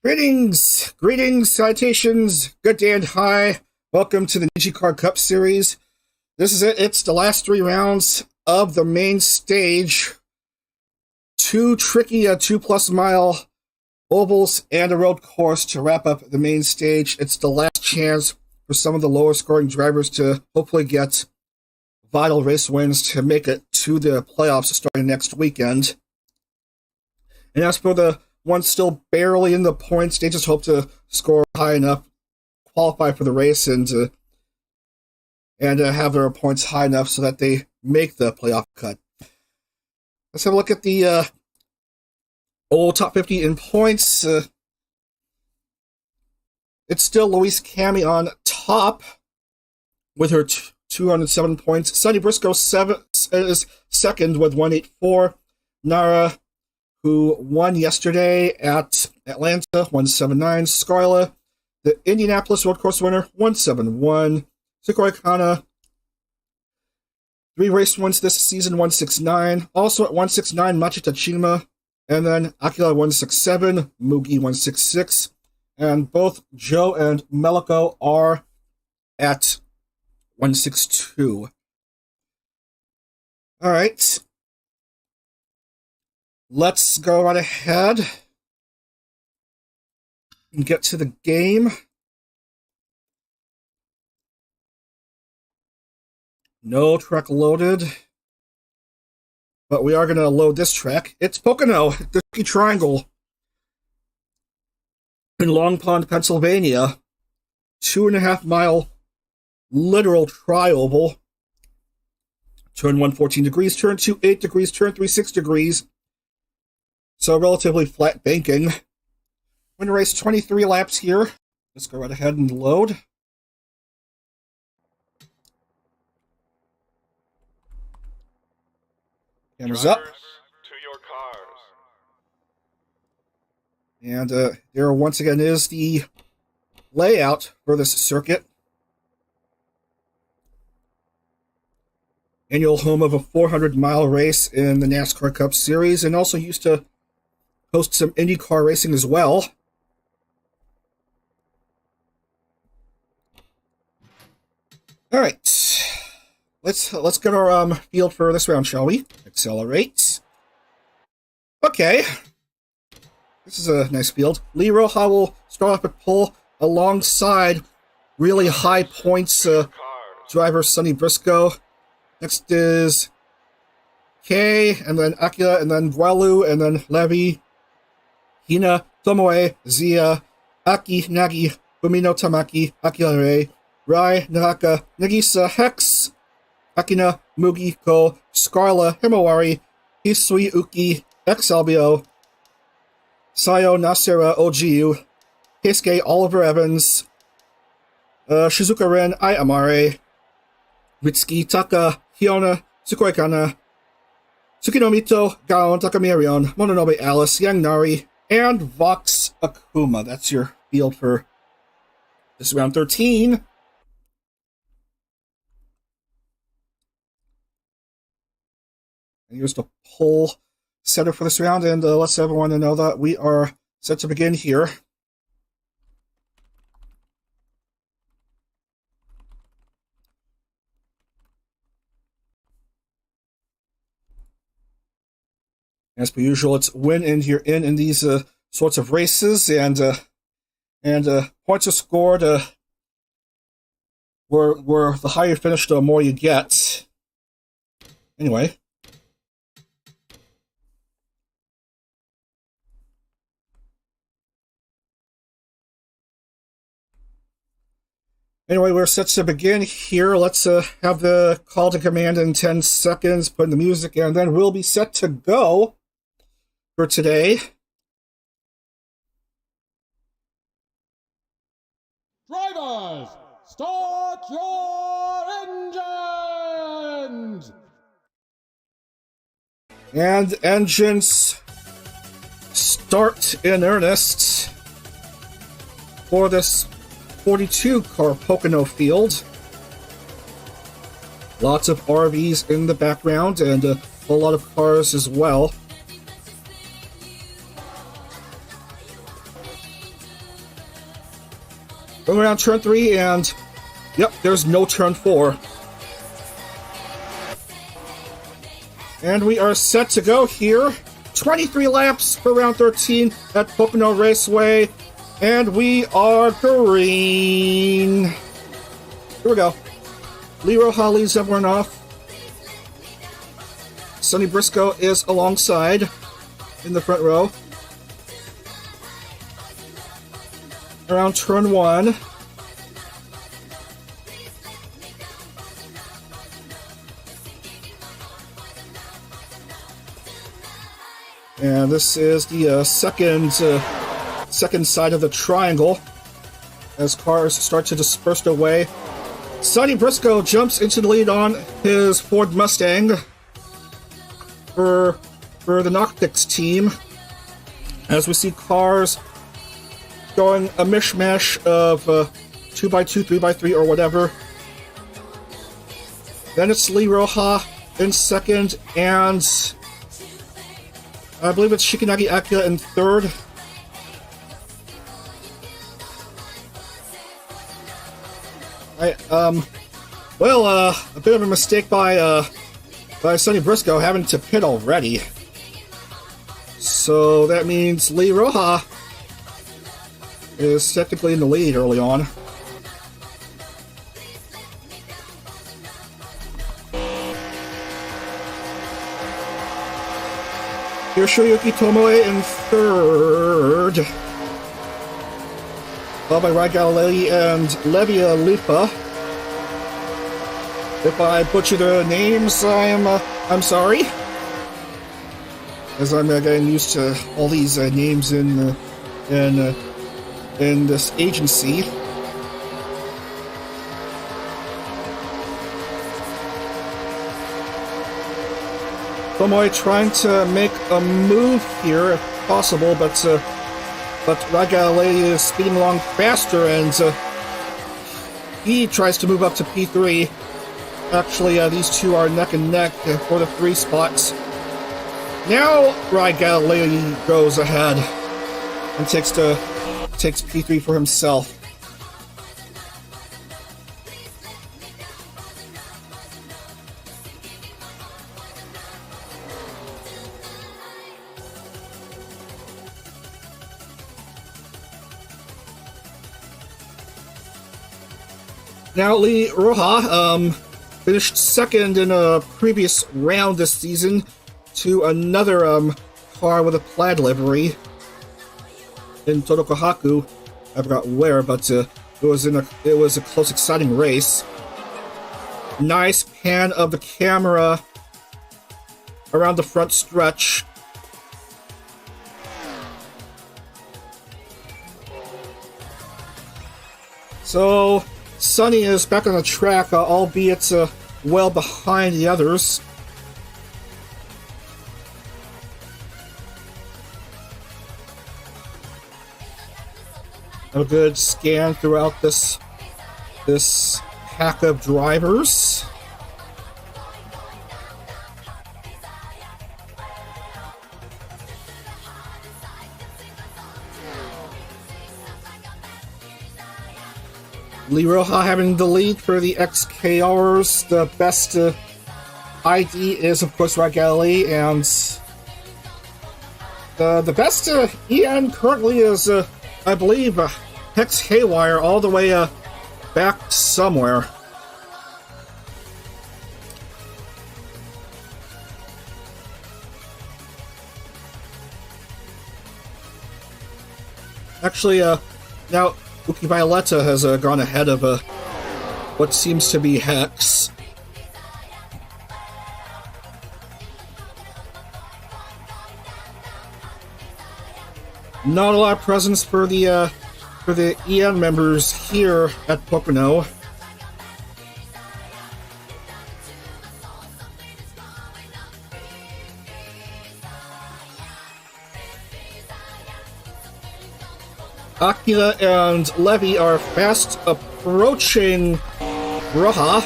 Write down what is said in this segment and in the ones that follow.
Greetings, citations, good day and hi. Welcome to the NijiCar Cup Series. This is it. It's the last 3 rounds of the main stage. 2 tricky 2+ mile ovals and a road course to wrap up the main stage. It's the last chance for some of the lower scoring drivers to hopefully get vital race wins to make it to the playoffs starting next weekend. And as for the ones still barely in the points, they just hope to score high enough, qualify for the race, and have their points high enough so that they make the playoff cut. Let's have a look at the old top 50 in points. It's still Louise Cammy on top with her 207 points. Sunny Briscoe is second with 184. Nara, who won yesterday at Atlanta, 179. Scarla, the Indianapolis Road Course winner, 171. Sukoi Kana, 3 race wins this season, 169. Also at 169, Machita Chima. And then Akila, 167. Mugi, 166. And both Joe and Meliko are at 162. All right. Let's go right ahead and get to the game. No track loaded, but we are going to load this track. It's Pocono, the Tricky Triangle in Long Pond, Pennsylvania. 2.5 mile literal tri-oval. Turn 1, 14 degrees. Turn 2, 8 degrees. Turn 3, 6 degrees. So relatively flat banking. We're going to race 23 laps here. Let's go right ahead and load. Cameras up. To your cars. And there once again is the layout for this circuit. Annual home of a 400-mile race in the NASCAR Cup Series, and also used to host some IndyCar racing as well. All right, let's get our field for this round, shall we? Accelerate. Okay, this is a nice field. Lee Roja will start off at pole alongside really high points driver Sonny Briscoe. Next is Kei, and then Akira, and then Gualu, and then Levi, Hina, Tomoe, Zia, Aki, Nagi, Fumino Tamaki, Akira Rei, Rai, Naraka, Nagisa, Hex, Akina, Mugi, Ko, Scarla, Himawari, Hisui Uki, X Albio, Sayo, Nasera, Ojiu, Keisuke, Oliver Evans, Shizuka Ren, Ai Amare, Mitsuki, Taka, Hiona, Sukoi Kana, Tsukinomito, Gaon, Takamirion, Mononobe Alice, Yang Nari, and Vox Akuma. That's your field for this round 13. And here's the pole setup for this round, and let's everyone know that we are set to begin here. As per usual, it's win and you're in these sorts of races, and points are scored where the higher you finish, the more you get. Anyway. Anyway, we're set to begin here. Let's have the call to command in 10 seconds, put in the music, and then we'll be set to go for today. Drivers, start your engines! And engines start in earnest for this 42-car Pocono field. Lots of RVs in the background and a whole lot of cars as well. Going around turn 3, and yep, there's no turn 4. And we are set to go here. 23 laps for round 13 at Pocono Raceway. And we are green. Here we go. Lee Roja leads everyone off. Sonny Briscoe is alongside in the front row. Around turn 1. And this is the second side of the triangle as cars start to disperse away. Sonny Briscoe jumps into the lead on his Ford Mustang for the Knockdicks team, as we see cars going a mishmash of 2x2, 3x3, or whatever. Then it's Lee Roja in second, and I believe it's Shikanagi Akira in third. A bit of a mistake by Sonny Briscoe having to pit already. So that means Lee Roja is technically in the lead early on. Hiroshiyuki Tomoe in third, followed by Rai Galilei and Levia Lipa. If I butcher the names, I'm sorry, as I'm getting used to all these names in this agency. Tomoe trying to make a move here if possible, but Rai Galilei is speeding along faster, and he tries to move up to P3. Actually, these two are neck and neck for the 3 spots. Now Rai Galilei goes ahead and takes P3 for himself. Now Lee Roja finished second in a previous round this season to another car with a plaid livery in Todokohaku. I forgot where, but it was a close, exciting race. Nice pan of the camera around the front stretch. So Sonny is back on the track, albeit well behind the others. A good scan throughout this pack of drivers. Lee Roja having the lead for the XKRs. The best ID is, of course, Rai Galilei, and the best EN currently is, I believe, Hex Haywire, all the way back somewhere. Actually, now Uki Violetta has gone ahead of what seems to be Hex. Not a lot of presence for the EN members here at Pocono. Akira and Levy are fast approaching Roja.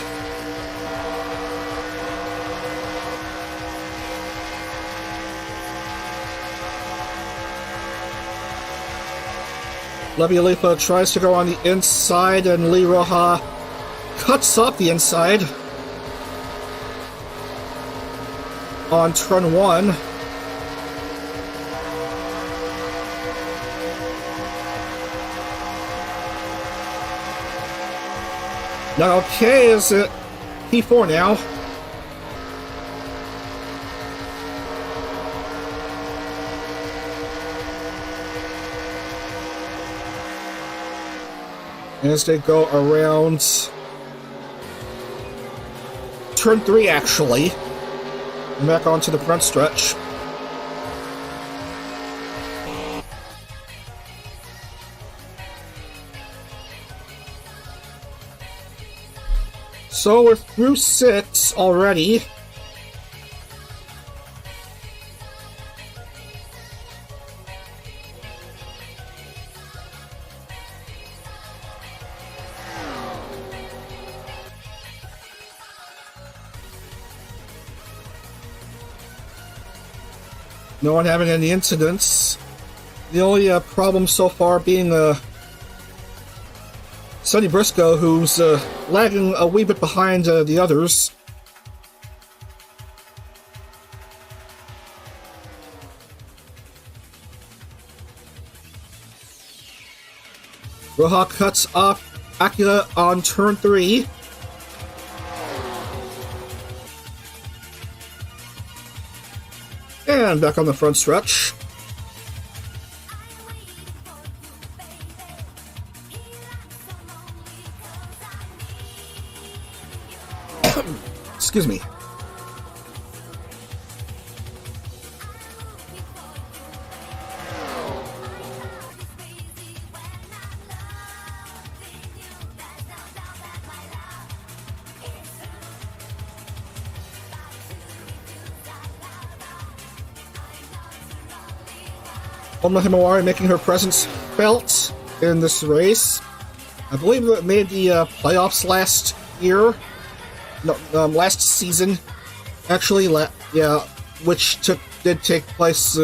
Levi Alifa tries to go on the inside, and Lee Roja cuts off the inside on turn 1. Now, okay, is it P4 now? As they go around turn 3, actually, back onto the front stretch. So we're through 6 already. No one having any incidents. The only problem so far being Sonny Briscoe, who's lagging a wee bit behind the others. Roja cuts off Akira on turn 3. And back on the front stretch. Excuse me. Oma Himawari making her presence felt in this race. I believe it made the playoffs last year. No, last season, actually, yeah, which did take place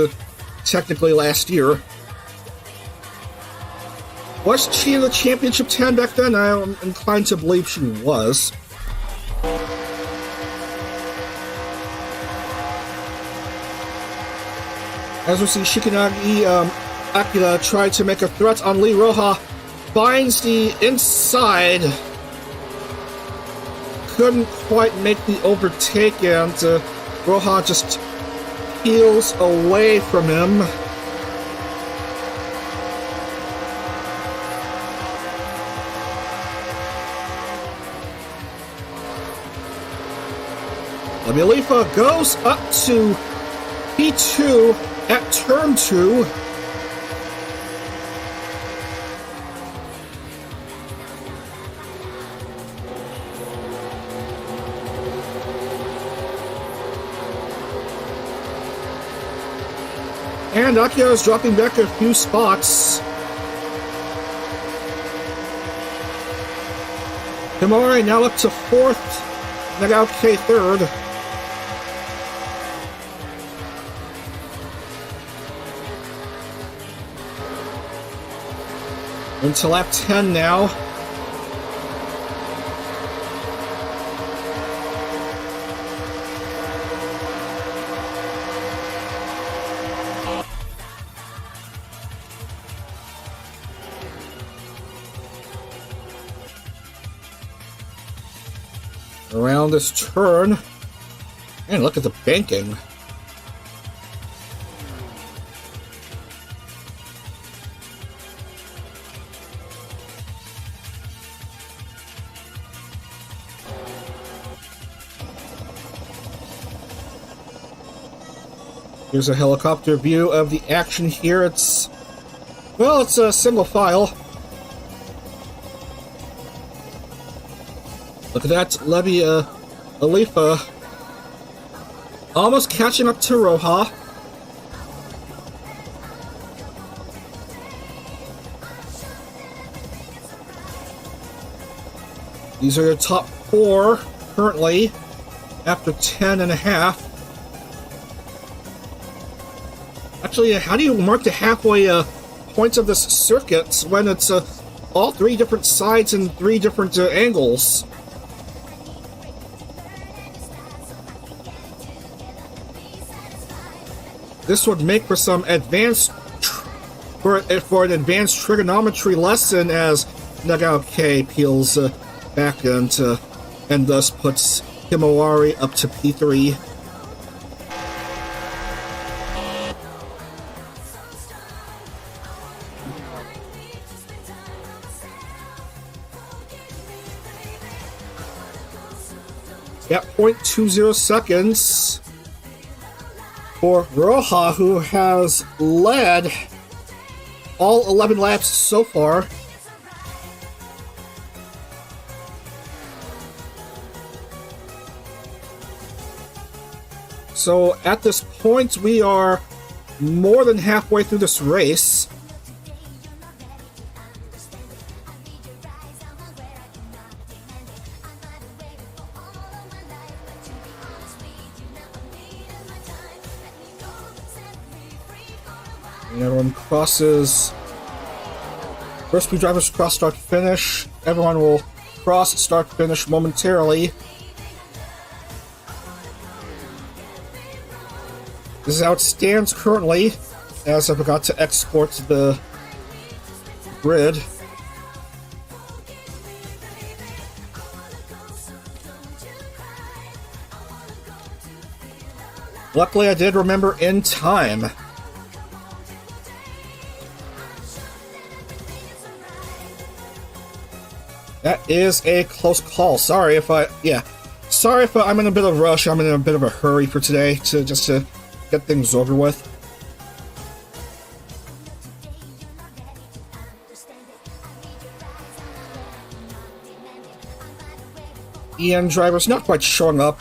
technically last year. Was she in the championship 10 back then? I'm inclined to believe she was. As we see, Shikanagi Akira tried to make a threat on Lee Roja, finds the inside. Couldn't quite make the overtake, and Roja just peels away from him. Levi Alifa goes up to P2 at turn 2. And Akira is dropping back a few spots. Himawari now up to 4th, Nagauke 3rd. Into lap 10 now. Around this turn. And look at the banking. Here's a helicopter view of the action here. It's a single file. Look at that, Levi Alifa almost catching up to Roja. These are your top 4 currently after 10 and a half. Actually, how do you mark the halfway points of this circuit when it's all three different sides and three different angles. This would make for some advanced for an advanced trigonometry lesson as Nagao-K peels back into and thus puts Himawari up to P3. At 0.20 seconds for Roja, who has led all 11 laps so far. So at this point, we are more than halfway through this race. And everyone crosses. First, two drivers cross start finish. Everyone will cross start finish momentarily. This is how it stands currently, as I forgot to export the grid. Luckily, I did remember in time. That is a close call. Sorry if I'm in a bit of a rush. I'm in a bit of a hurry for today to get things over with. EN drivers not quite showing up.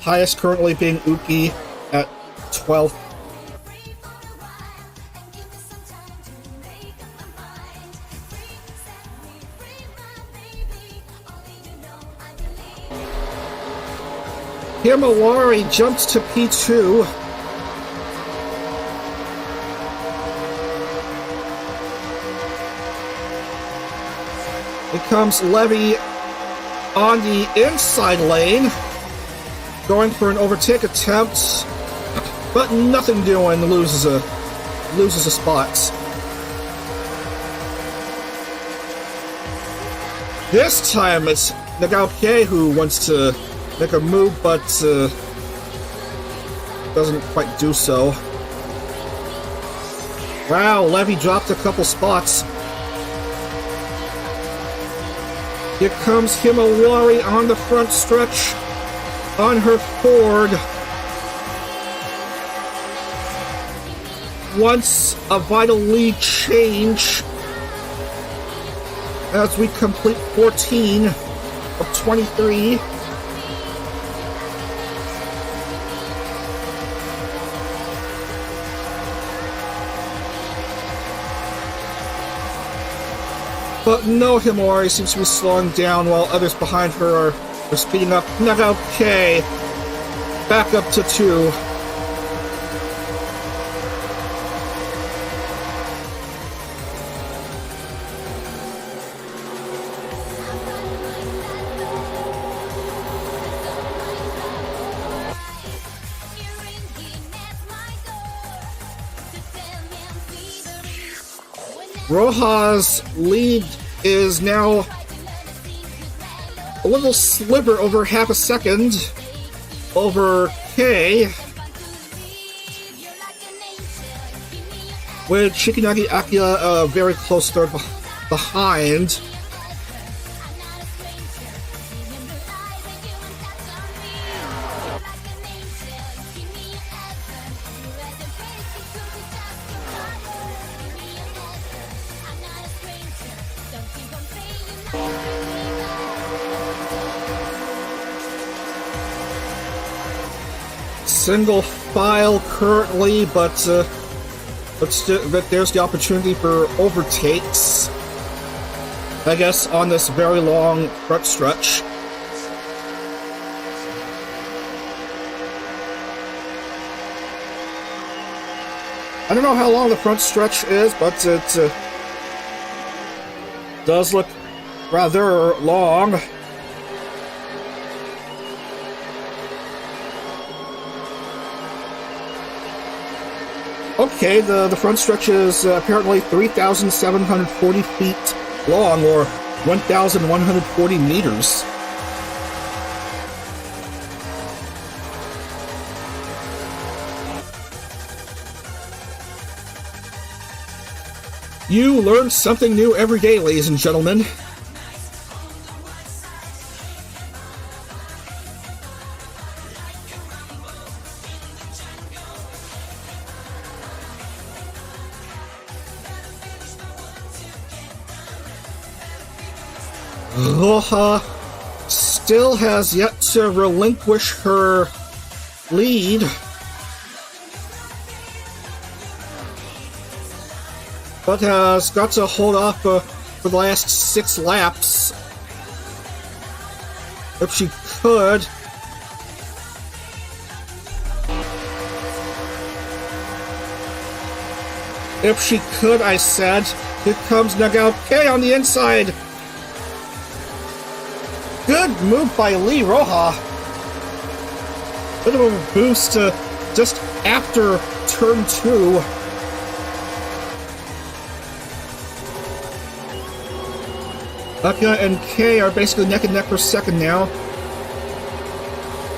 Highest currently being Uki at 12th. Himawari jumps to P2. It comes Levy on the inside lane, going for an overtake attempt, but nothing doing. Loses a spot. This time it's Nagao-K who wants to make a move, but doesn't quite do so. Wow, Levy dropped a couple spots. Here comes Himawari on the front stretch on her Ford. Once a vital lead change as we complete 14 of 23. But no, Himawari seems to be slowing down while others behind her are speeding up. Nagao-K back up to 2. Roja's lead is now a little sliver over half a second over K, with Shikinagi Akira a very close third behind. Single file currently, but there's the opportunity for overtakes, I guess, on this very long front stretch. I don't know how long the front stretch is, but it does look rather long. Okay, the front stretch is apparently 3,740 feet long, or 1,140 meters. You learn something new every day, ladies and gentlemen. Roja still has yet to relinquish her lead. But has got to hold off for the last 6 laps. If she could. If she could, I said. Here comes Nagao K on the inside. Good move by Lee Roja. Bit of a boost just after turn 2. Aka and K are basically neck and neck for second now.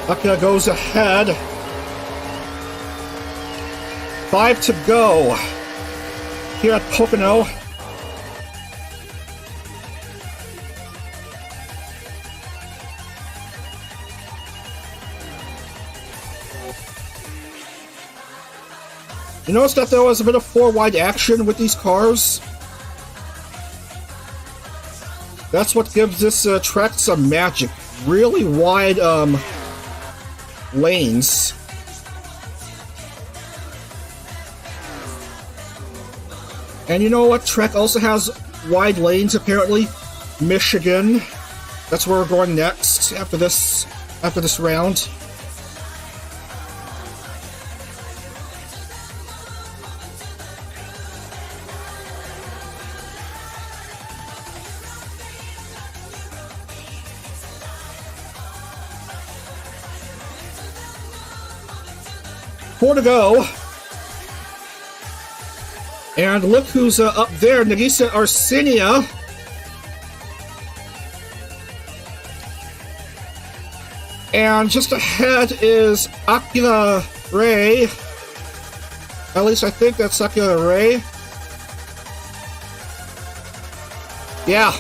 Aka goes ahead. 5 to go here at Pocono. You notice that there was a bit of 4-wide action with these cars? That's what gives this track some magic. Really wide lanes. And you know what track also has wide lanes apparently? Michigan. That's where we're going next after this round. Four to go. And look who's up there, Nagisa Arsinia. And just ahead is Akira Ray. At least I think that's Akira Ray. Yeah.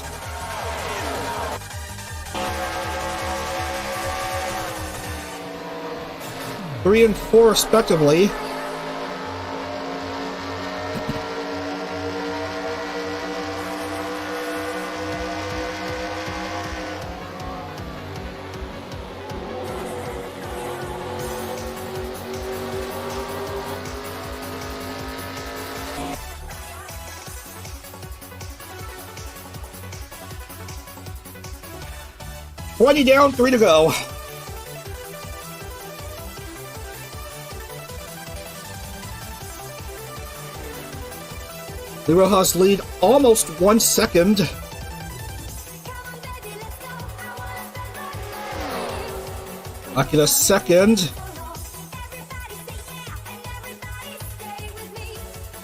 Three and 4 respectively. $20 down, 3 to go. Lee Roja's lead almost 1 second. Akira second.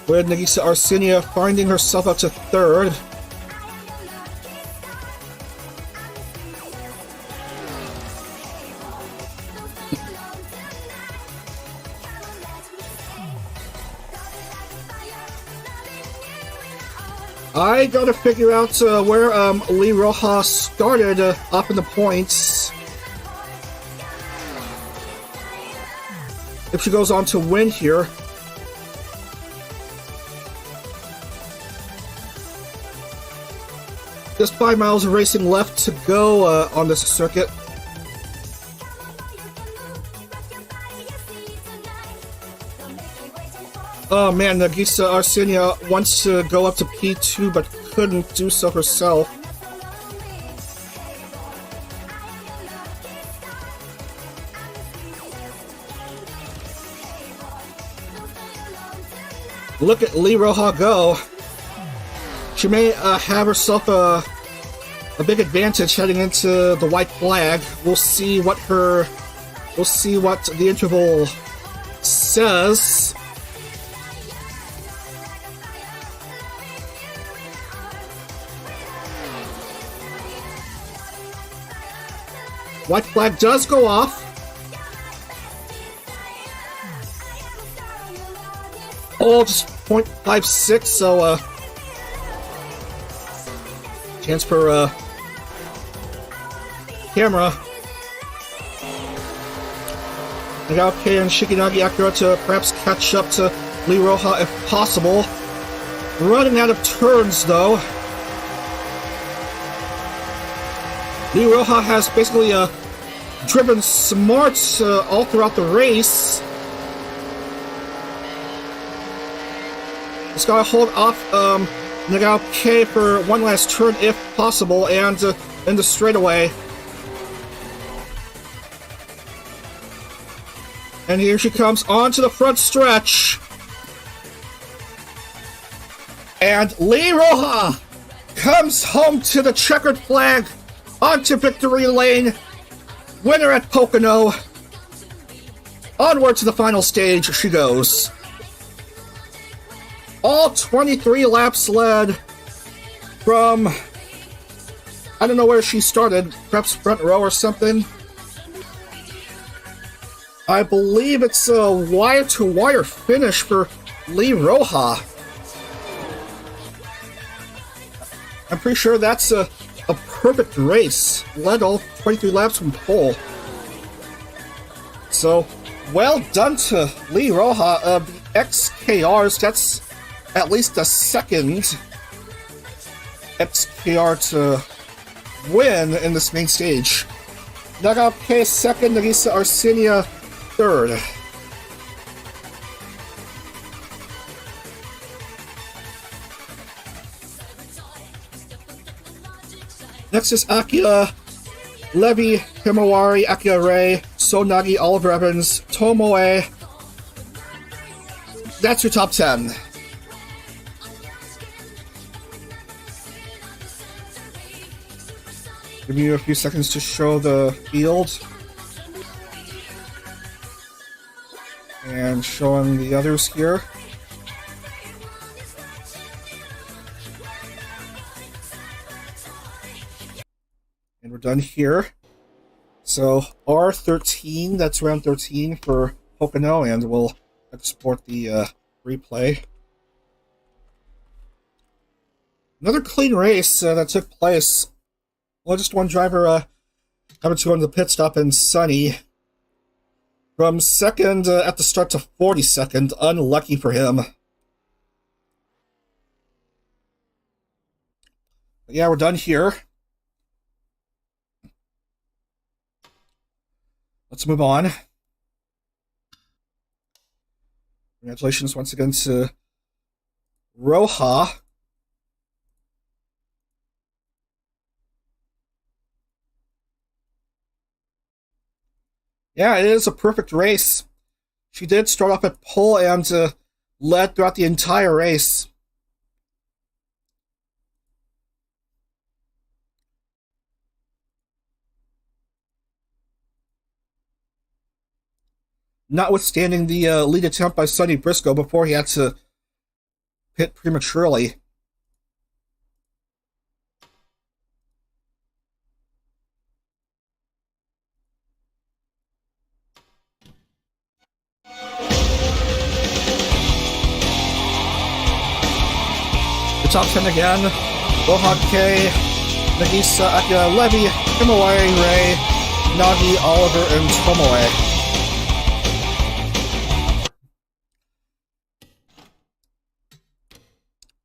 With Nagisa Arsinia finding herself up to third. I gotta figure out where Lee Roja started up in the points. If she goes on to win here. Just 5 miles of racing left to go on this circuit. Oh man, Nagisa Arsinia wants to go up to P2 but couldn't do so herself. Look at Lee Roja go. She may have herself a big advantage heading into the white flag. We'll see what the interval says. White flag does go off. Oh, just 0.56, so chance for camera. Nagao and Shikinagi Akira to perhaps catch up to Lee Roja if possible. Running out of turns though. Lee Roja has basically driven smart all throughout the race. Just gotta hold off Nagao K for one last turn if possible, and in the straightaway. And here she comes onto the front stretch. And Lee Roja comes home to the checkered flag onto victory lane. Winner at Pocono. Onward to the final stage she goes. All 23 laps led from, I don't know where she started, perhaps front row or something. I believe it's a wire-to-wire finish for Lee Roja. I'm pretty sure that's a perfect race. Led all 23 laps from pole. So, well done to Lee Roja of the XKRs. That's at least the second XKR to win in this main stage. Nagao K second, Nagisa Arsinia third. Next is Akira, Levy, Himawari, Akira Ray, Sonagi, Oliver Evans, Tomoe. That's your top 10. Give me a few seconds to show the field. And showing the others here. And we're done here. So R13, that's round 13 for Pocono, and we'll export the replay. Another clean race that took place. Well, just one driver having to go into the pit stop in Sunny. From second at the start to 42nd, unlucky for him. But yeah, we're done here. Let's move on. Congratulations once again to Roja. Yeah, it is a perfect race. She did start off at pole and led throughout the entire race. Notwithstanding the lead attempt by Sonny Briscoe before he had to pit prematurely. The top 10 again: Roja K, Nagisa, Akira, Levy, Himawari, Ray, Nagi, Oliver, and Tomoe.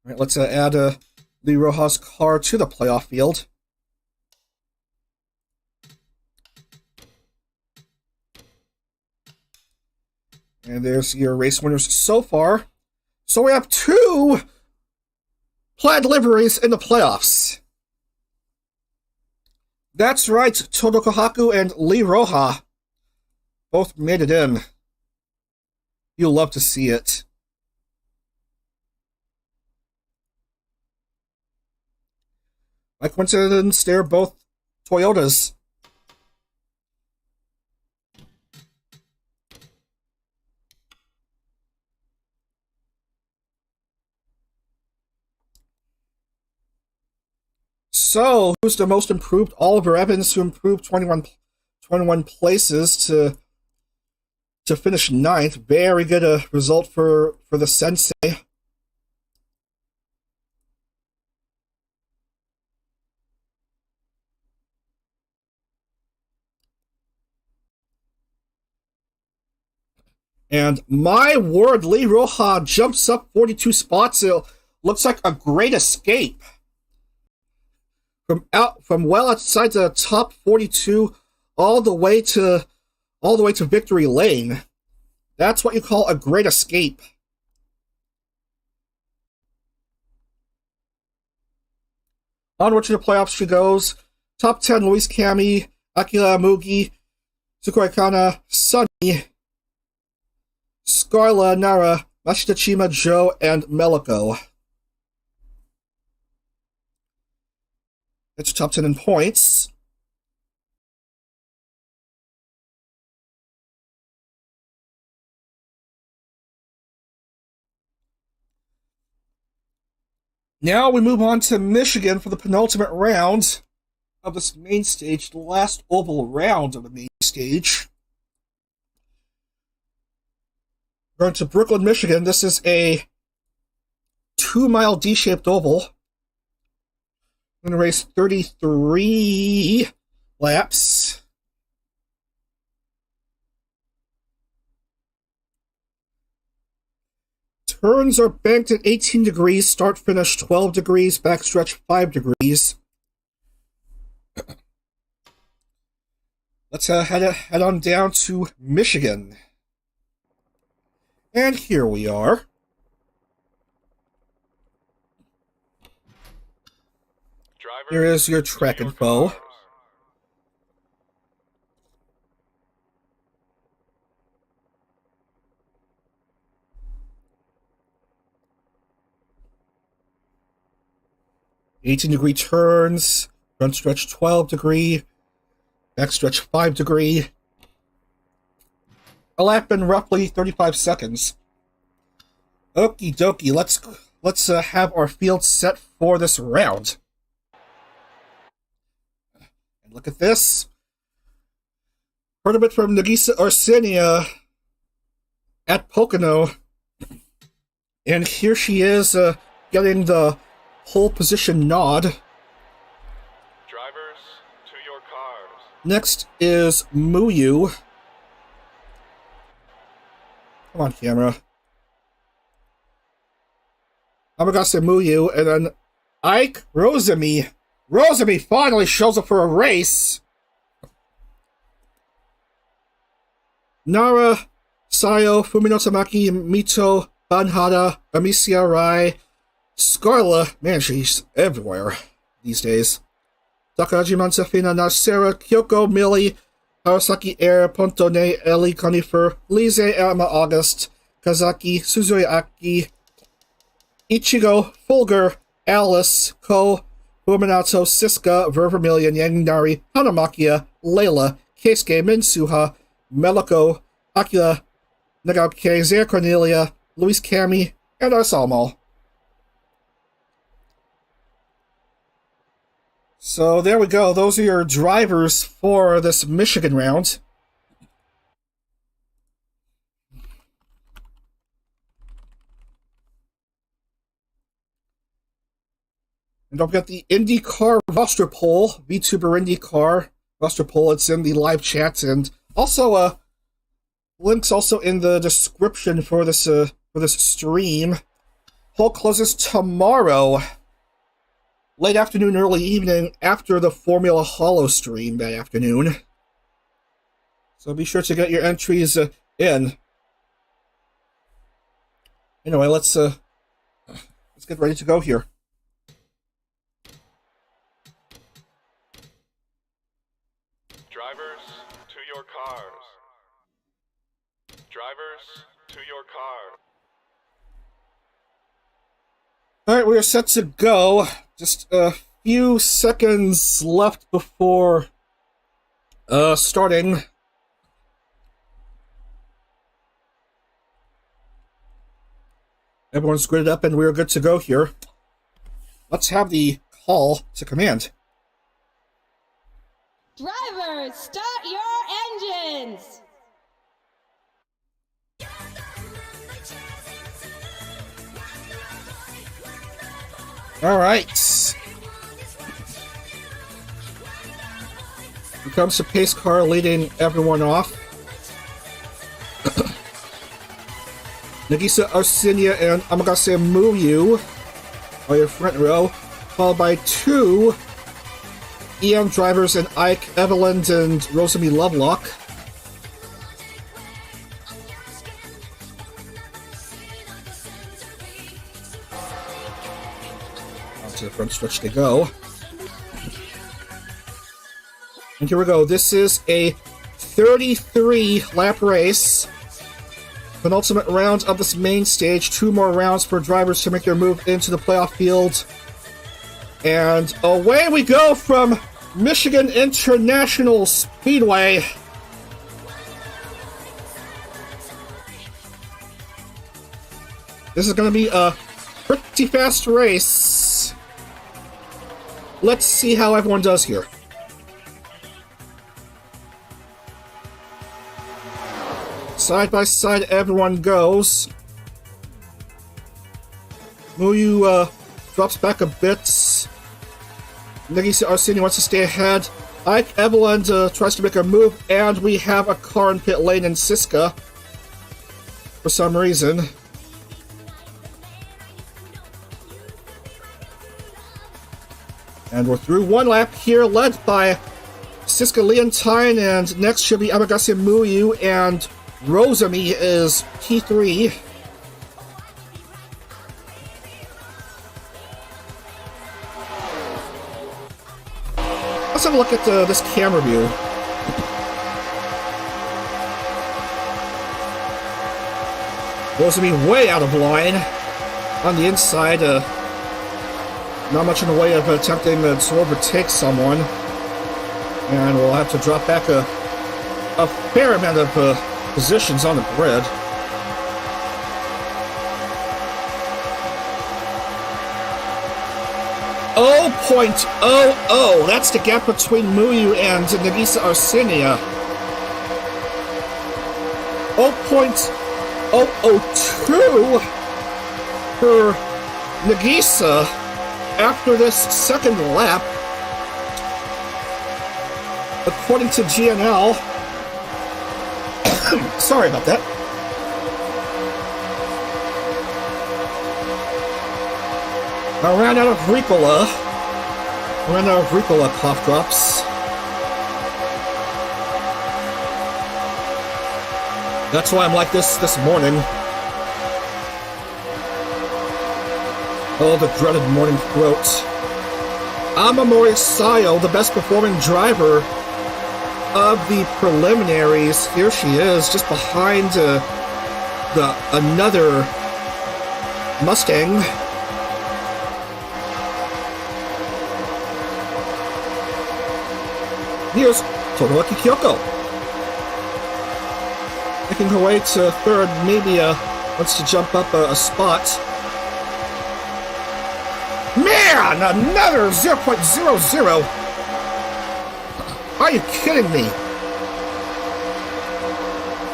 Alright, let's add Lee Roja's car to the playoff field. And there's your race winners so far. So we have 2 plaid liveries in the playoffs. That's right, Todo Kohaku and Lee Roja both made it in. You'll love to see it. By coincidence, they're both Toyotas. So, who's the most improved? Oliver Evans, who improved 21 places to finish 9th. Very good result for the Sensei. And my word, Lee Roja jumps up 42 spots. It looks like a great escape. From well outside the top 42 all the way to victory lane. That's what you call a great escape. Onward to the playoffs she goes. Top 10, Luis Kami, Akira Mugi, Tsukoi Kana, Sunny, Scarla, Nara, Mashita Chima, Joe, and Meliko. It's top 10 in points. Now we move on to Michigan for the penultimate round of this main stage, the last oval round of the main stage. Going to Brooklyn, Michigan. This is a 2-mile D-shaped oval. I'm going to race 33 laps. Turns are banked at 18 degrees, start-finish 12 degrees, backstretch 5 degrees. Let's head on down to Michigan. And here we are. Here is your track info. $18-degree turns, front stretch 12 degree, backstretch 5 degree. A lap in roughly 35 seconds. Okie dokie, let's have our field set for this round. And look at this. Heard of it from Nagisa Arsenia at Pocono. And here she is getting the pole position nod. Drivers, to your cars. Next is Muyu. Come on, camera. Amagase Muyu, and then Ike Rosemi. Rosemi finally shows up for a race. Nara, Sayo, Fumino Tamaki, Mito, Banhada, Amicia Rai, Scarla. Man, she's everywhere these days. Takahashi Mansafina, Nasera, Kyoko, Millie, Kawasaki Air, Pontone, Eli Conifer, Lise, Emma August, Kazaki, Suzui Aki, Ichigo, Fulgur, Alice, Ko, Uminato, Siska, Ververmillion, Yanginari, Hanamakia, Layla, Keisuke, Minsuha, Meliko, Akira, Nagauke, Zaya Cornelia, Luis Kami, and Arsalmo. So there we go. Those are your drivers for this Michigan round. And don't forget the IndyCar roster poll, VTuber IndyCar roster poll. It's in the live chat, and also links also in the description for this stream. Poll closes tomorrow. Late afternoon, early evening, after the Formula Hollow stream that afternoon. So be sure to get your entries in. Anyway, let's get ready to go here. Drivers, to your cars. Drivers, to your cars. Alright, we are set to go. Just few seconds left before starting. Everyone's gridded up and we're good to go here. Let's have the call to command. Drivers, start your engines! All right. Here comes the pace car leading everyone off. Nagisa Arsinia and Amagase Muyu are your front row, followed by two EM drivers in Ike Eveland and Rosamy Lovelock. Onto the front stretch they go. And here we go. This is a 33-lap race. Penultimate round of this main stage. 2 more rounds for drivers to make their move into the playoff field. And away we go from Michigan International Speedway. This is going to be a pretty fast race. Let's see how everyone does here. Side by side, everyone goes. Muyu drops back a bit. Nagisa Arsini wants to stay ahead. Ike Eveland tries to make a move, and we have a car in pit lane in Siska for some reason. And we're through one lap here, led by Siska Leontine, and next should be Amagase Muyu, and Rosamy is P3. Let's have a look at this camera view. Rosamy way out of line on the inside. Not much in the way of attempting to overtake someone. And we'll have to drop back a fair amount of positions on the grid. .00. That's the gap between Muyu and Nagisa Arsinia. 0.002 for Nagisa after this second lap, according to GNL. Sorry about that. I ran out of Ricola. Cough drops. That's why I'm like this morning. Oh, the dreaded morning throat. Amamori Sayo, the best performing driver of the preliminaries. Here she is, just behind another Mustang. Here's Todoroki Kyoko, making her way to third. Maybe wants to jump up a spot. Man, another 0.00. Are you kidding me?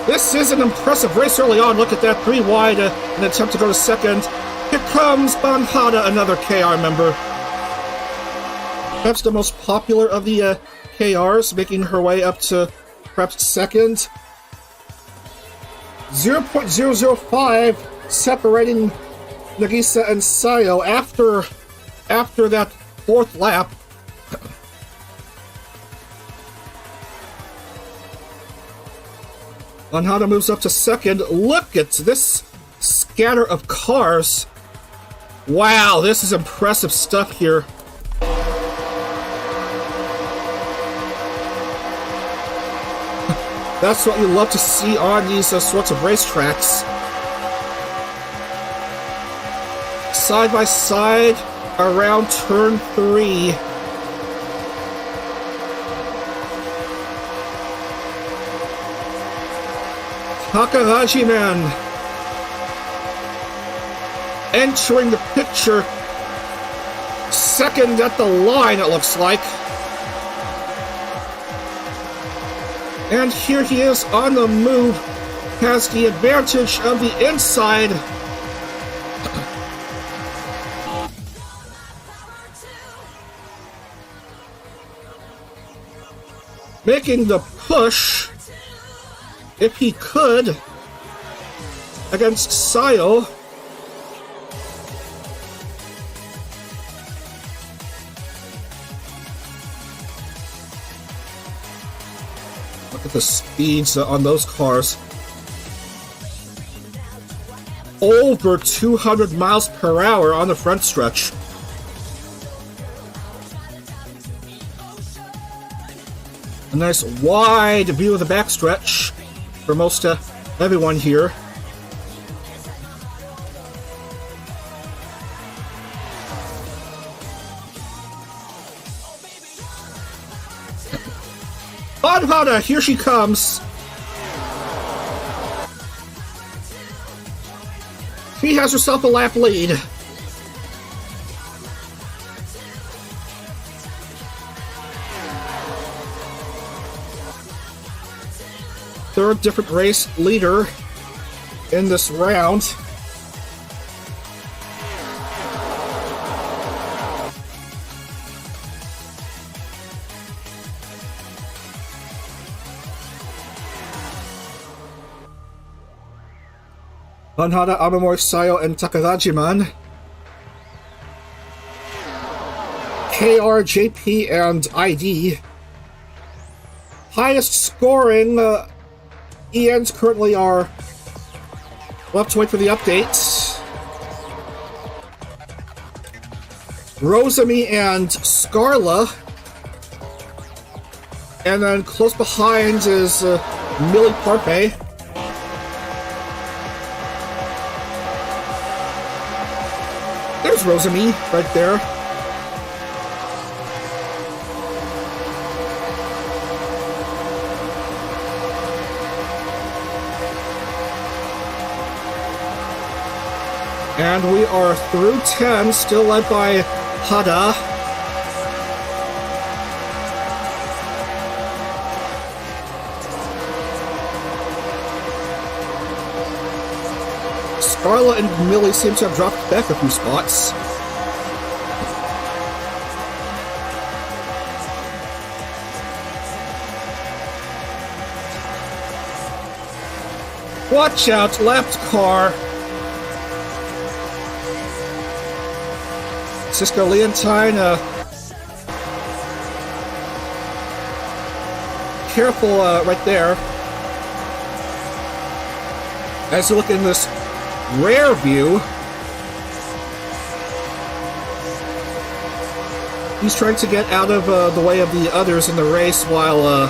This is an impressive race early on. Look at that, 3 wide, an attempt to go to second. Here comes Banhada, another KR member. Perhaps the most popular of the KRs, making her way up to perhaps second. 0.005 separating Nagisa and Sayo after that fourth lap. Banhada moves up to second. Look at this scatter of cars. Wow, this is impressive stuff here. That's what you love to see on these sorts of racetracks. Side by side, around turn 3. Takaraji Man entering the picture, second at the line, it looks like. And here he is on the move, has the advantage of the inside. Making the push, if he could, against Sayo. Look at the speeds on those cars. Over 200 miles per hour on the front stretch. A nice wide view of the backstretch for most everyone here. Hada, here she comes. She has herself a lap lead. Third different race leader in this round. Hanhada, Amamori, Sayo, and Takarajiman. KR, JP, and ID. Highest scoring, ENs currently are... We'll have to wait for the updates. Rosami and Scarla. And then close behind is Millie Parpe. There's Rosami right there. And we are through 10, still led by Hada. Scarla and Millie seem to have dropped back a few spots. Watch out, left car. Cisco Leontine, careful right there. As you look in this rare view, he's trying to get out of the way of the others in the race, while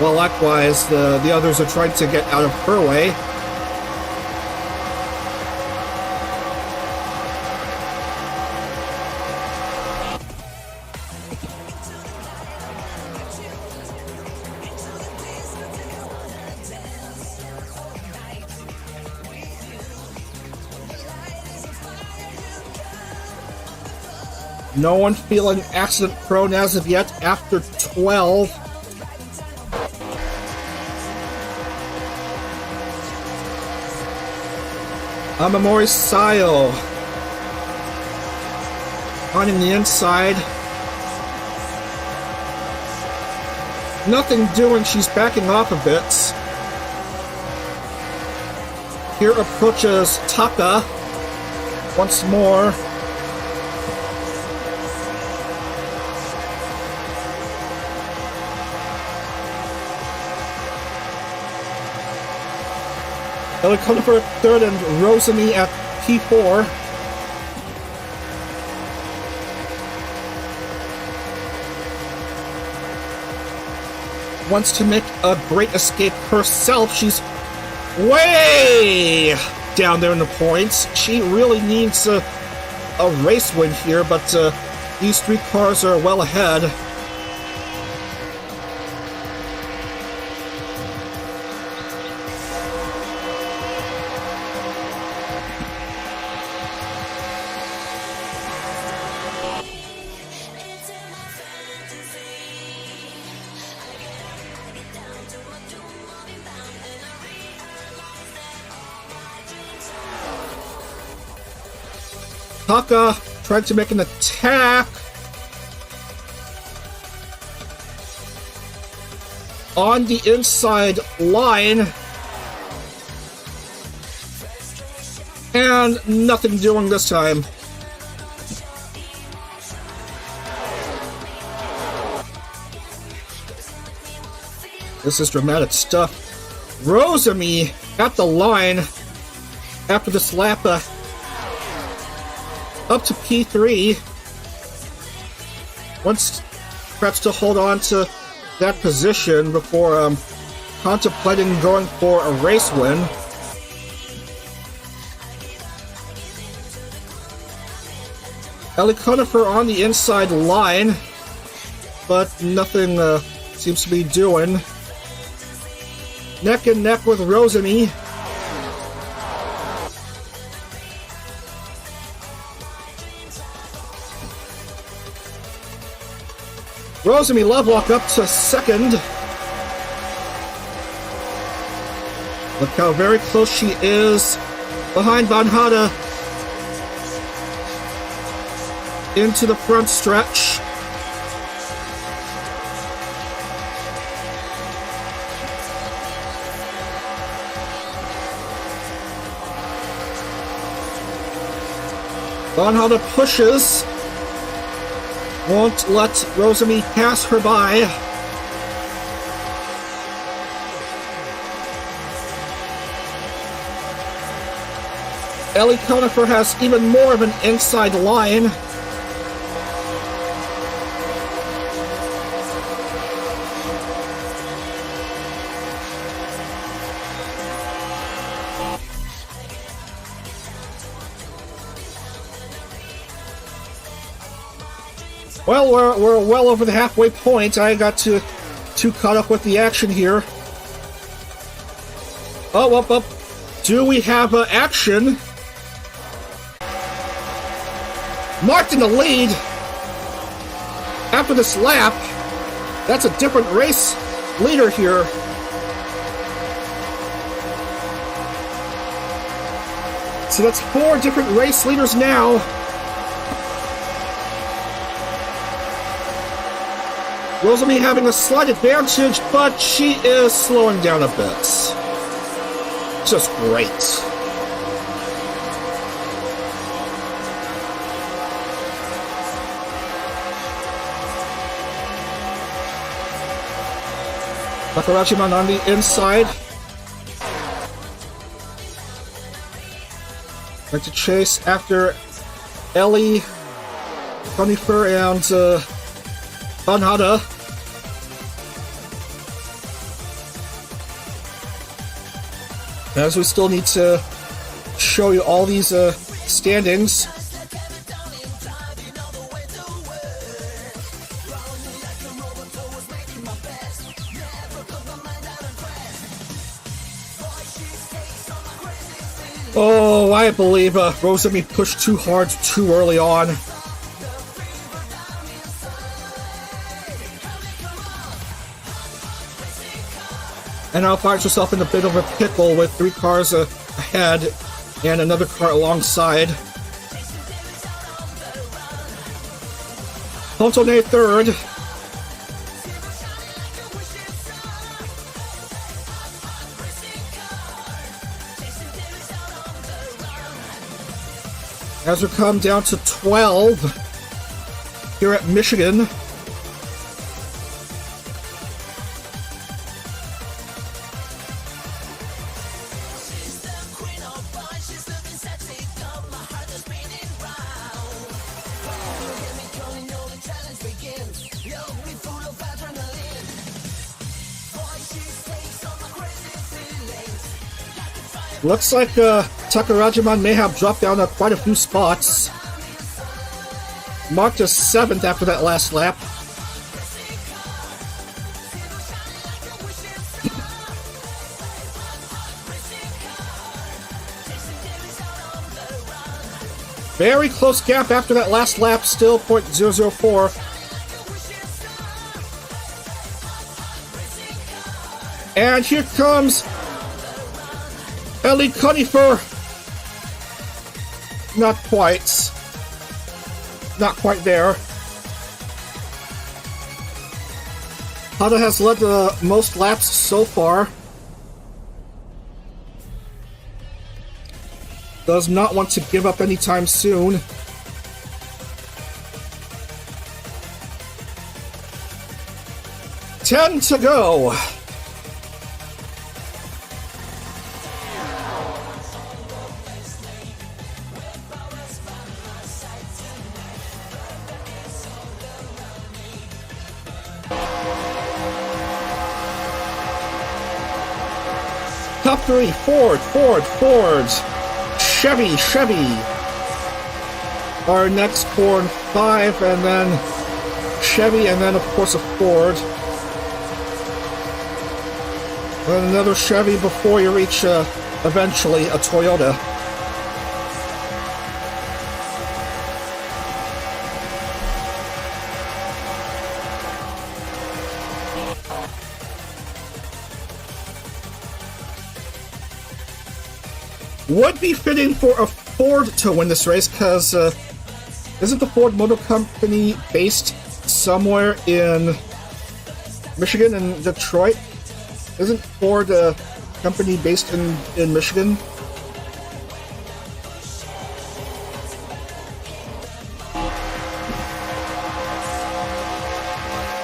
likewise the others are trying to get out of her way. No one feeling accident prone as of yet after 12. Amamori Sayo finding the inside. Nothing doing, she's backing off a bit. Here approaches Taka once more. They'll come for a third, and Rosami at P4. Wants to make a great escape herself. She's way down there in the points. She really needs a race win here, but these three cars are well ahead. Taka tried to make an attack on the inside line, and nothing doing this time. This is dramatic stuff. Rosemi at the line after this lap, up to P3. Wants perhaps to hold on to that position before contemplating going for a race win. Ellie Conifer on the inside line, but nothing seems to be doing. Neck and neck with Rosemi. Rosemi Lovelock up to second. Look how very close she is behind Van Hada into the front stretch. Van Hada pushes. Won't let Rosemi pass her by. Ellie Conifer has even more of an inside line. Well, we're well over the halfway point. I got too caught up with the action here. Oh, up. Do we have action? Marked in the lead after this lap. That's a different race leader here. So that's 4 different race leaders now. Rosemi having a slight advantage, but she is slowing down a bit. Just great. Nakarachiman on the inside. Like to chase after Ellie, Conifer, and Van Hada. As we still need to show you all these standings. Oh, I believe Rosemi pushed too hard too early on. And now finds herself in a bit of a pickle with 3 cars ahead and another car alongside. Pontone third. As we come down to 12 here at Michigan. Looks like Takarajiman may have dropped down quite a few spots. marked as 7th after that last lap. Very close gap after that last lap, still .004. And here comes Ellie Cunifer. Not quite. Not quite there. Hada has led the most laps so far. Does not want to give up anytime soon. Ten to go. Top 3, Ford. Chevy. Our next 4 and 5, and then Chevy, and then of course a Ford. And another Chevy before you reach eventually a Toyota. Would be fitting for a Ford to win this race, because isn't the Ford Motor Company based somewhere in Michigan and Detroit? Isn't Ford a company based in Michigan?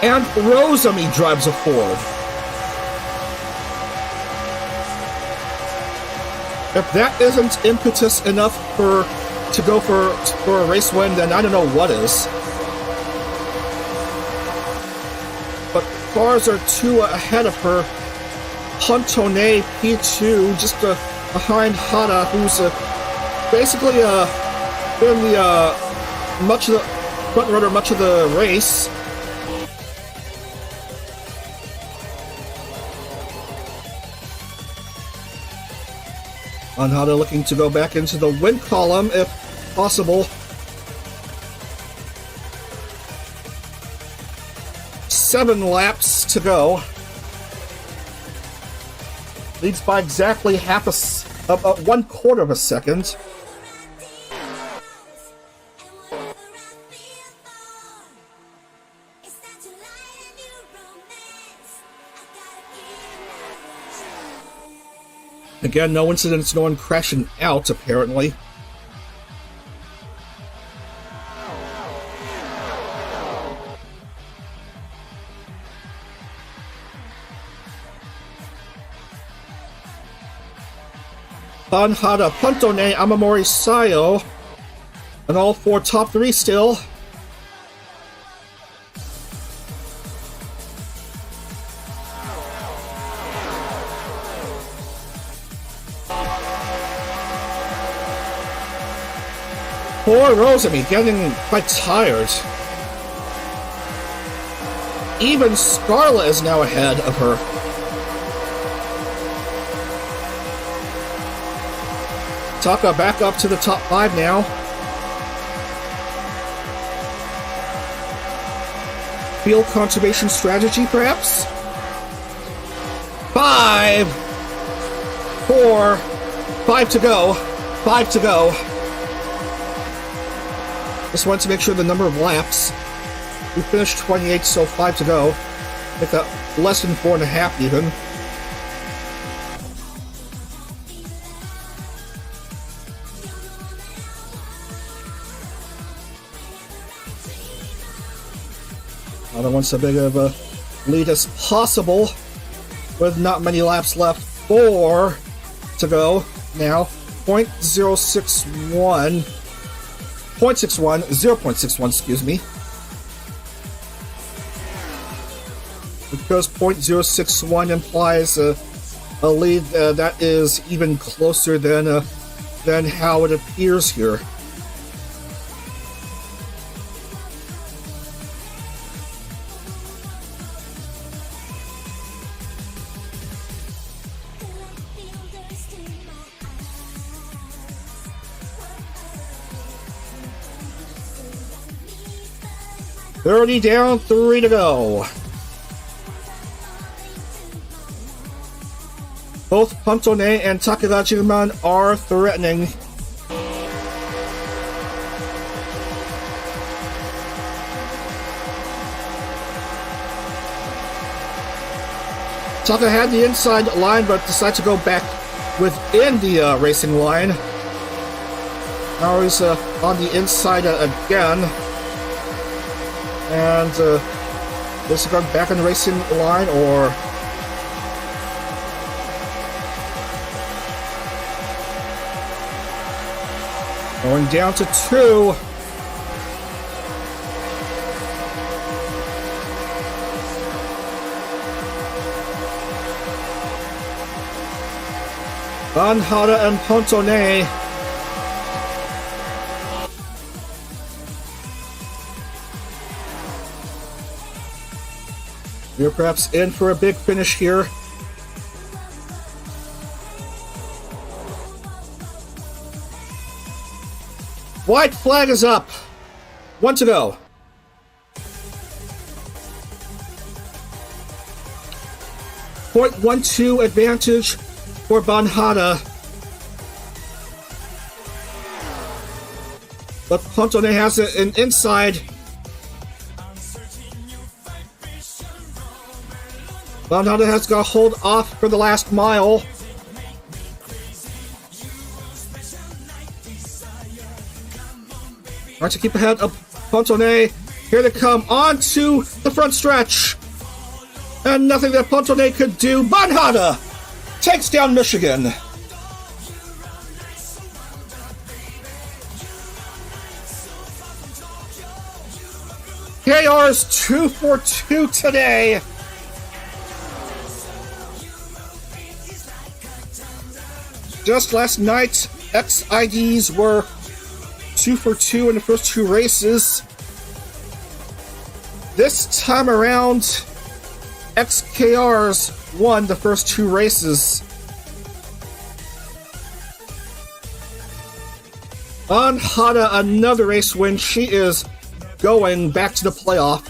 And Rosami drives a Ford. If that isn't impetus enough to go for a race win, then I don't know what is. But cars are 2 ahead of her. Pontone P2 just behind Hada, who's basically been the much of the front runner much of the race. On Hada looking to go back into the win column if possible. Seven laps to go. Leads by exactly half a 1/4 of a second. Again, no incidents, no one crashing out, apparently. Banhada, Pontone, Amamori, Sayo, and all 4 top 3 still. Poor Rosami, getting quite tired. Even Scarlet is now ahead of her. Taka back up to the top 5 now. Fuel conservation strategy, perhaps? 5, 4, 5 to go. 5 to go. Just wanted to make sure the number of laps. We finished 28, so 5 to go. Make that less than 4.5 even. Another wants a big of a lead as possible, with not many laps left. 4 to go now. 0.61, 0.61, excuse me. Because 0.061 implies a lead that is even closer than how it appears here. 30 down, 3 to go. Both Pontone and Takarajiman are threatening. Taka had the inside line, but decided to go back within the racing line. Now he's on the inside again. And is he going back in the racing line, or... Going down to 2. Banhada and Pontone. We're perhaps in for a big finish here. White flag is up. 1 to go. .12 advantage for Banhada. But Pontone has an inside. Banhada has got to hold off for the last mile. Trying to keep ahead of Pontone. Here they come onto the front stretch. And nothing that Pontone could do. Banhada takes down Michigan. KR's 2 for 2 today. Just last night, XIDs were 2 for 2 in the first 2 races. This time around, XKRs won the first 2 races. Banhada, another race win. She is going back to the playoff.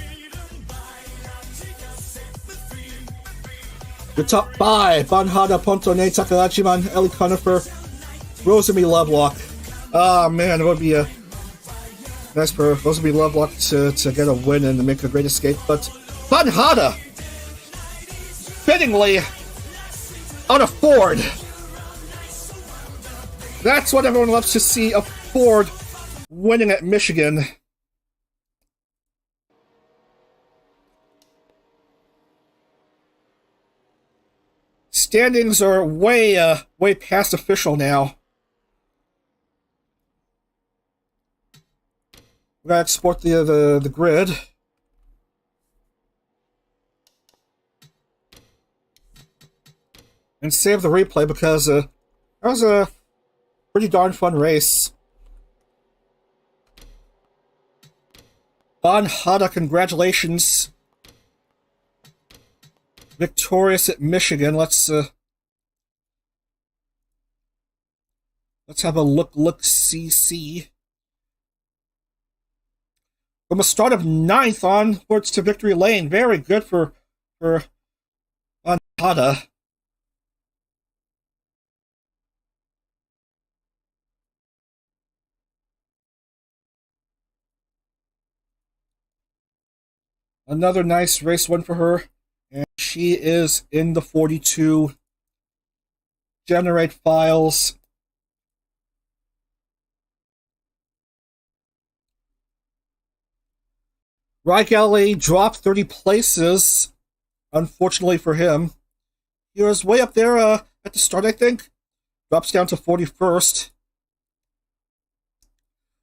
The top 5, Banhada, Pontone, Takarajiman, Ellie Conifer, Rosemy Lovelock. Oh man, it would be nice for Rosemy Lovelock to get a win and to make a great escape, but Banhada, fittingly, on a Ford. That's what everyone loves to see, a Ford winning at Michigan. Standings are way past official now. We gotta export the grid. And save the replay because that was a pretty darn fun race. Banhada, congratulations. Victorious at Michigan. Let's have a look-see. From a start of 9th onwards to victory lane. Very good for Banhada. Another nice race win for her. And she is in the 42. Generate files. Rygally dropped 30 places, unfortunately for him. He was way up there at the start, I think. Drops down to 41st.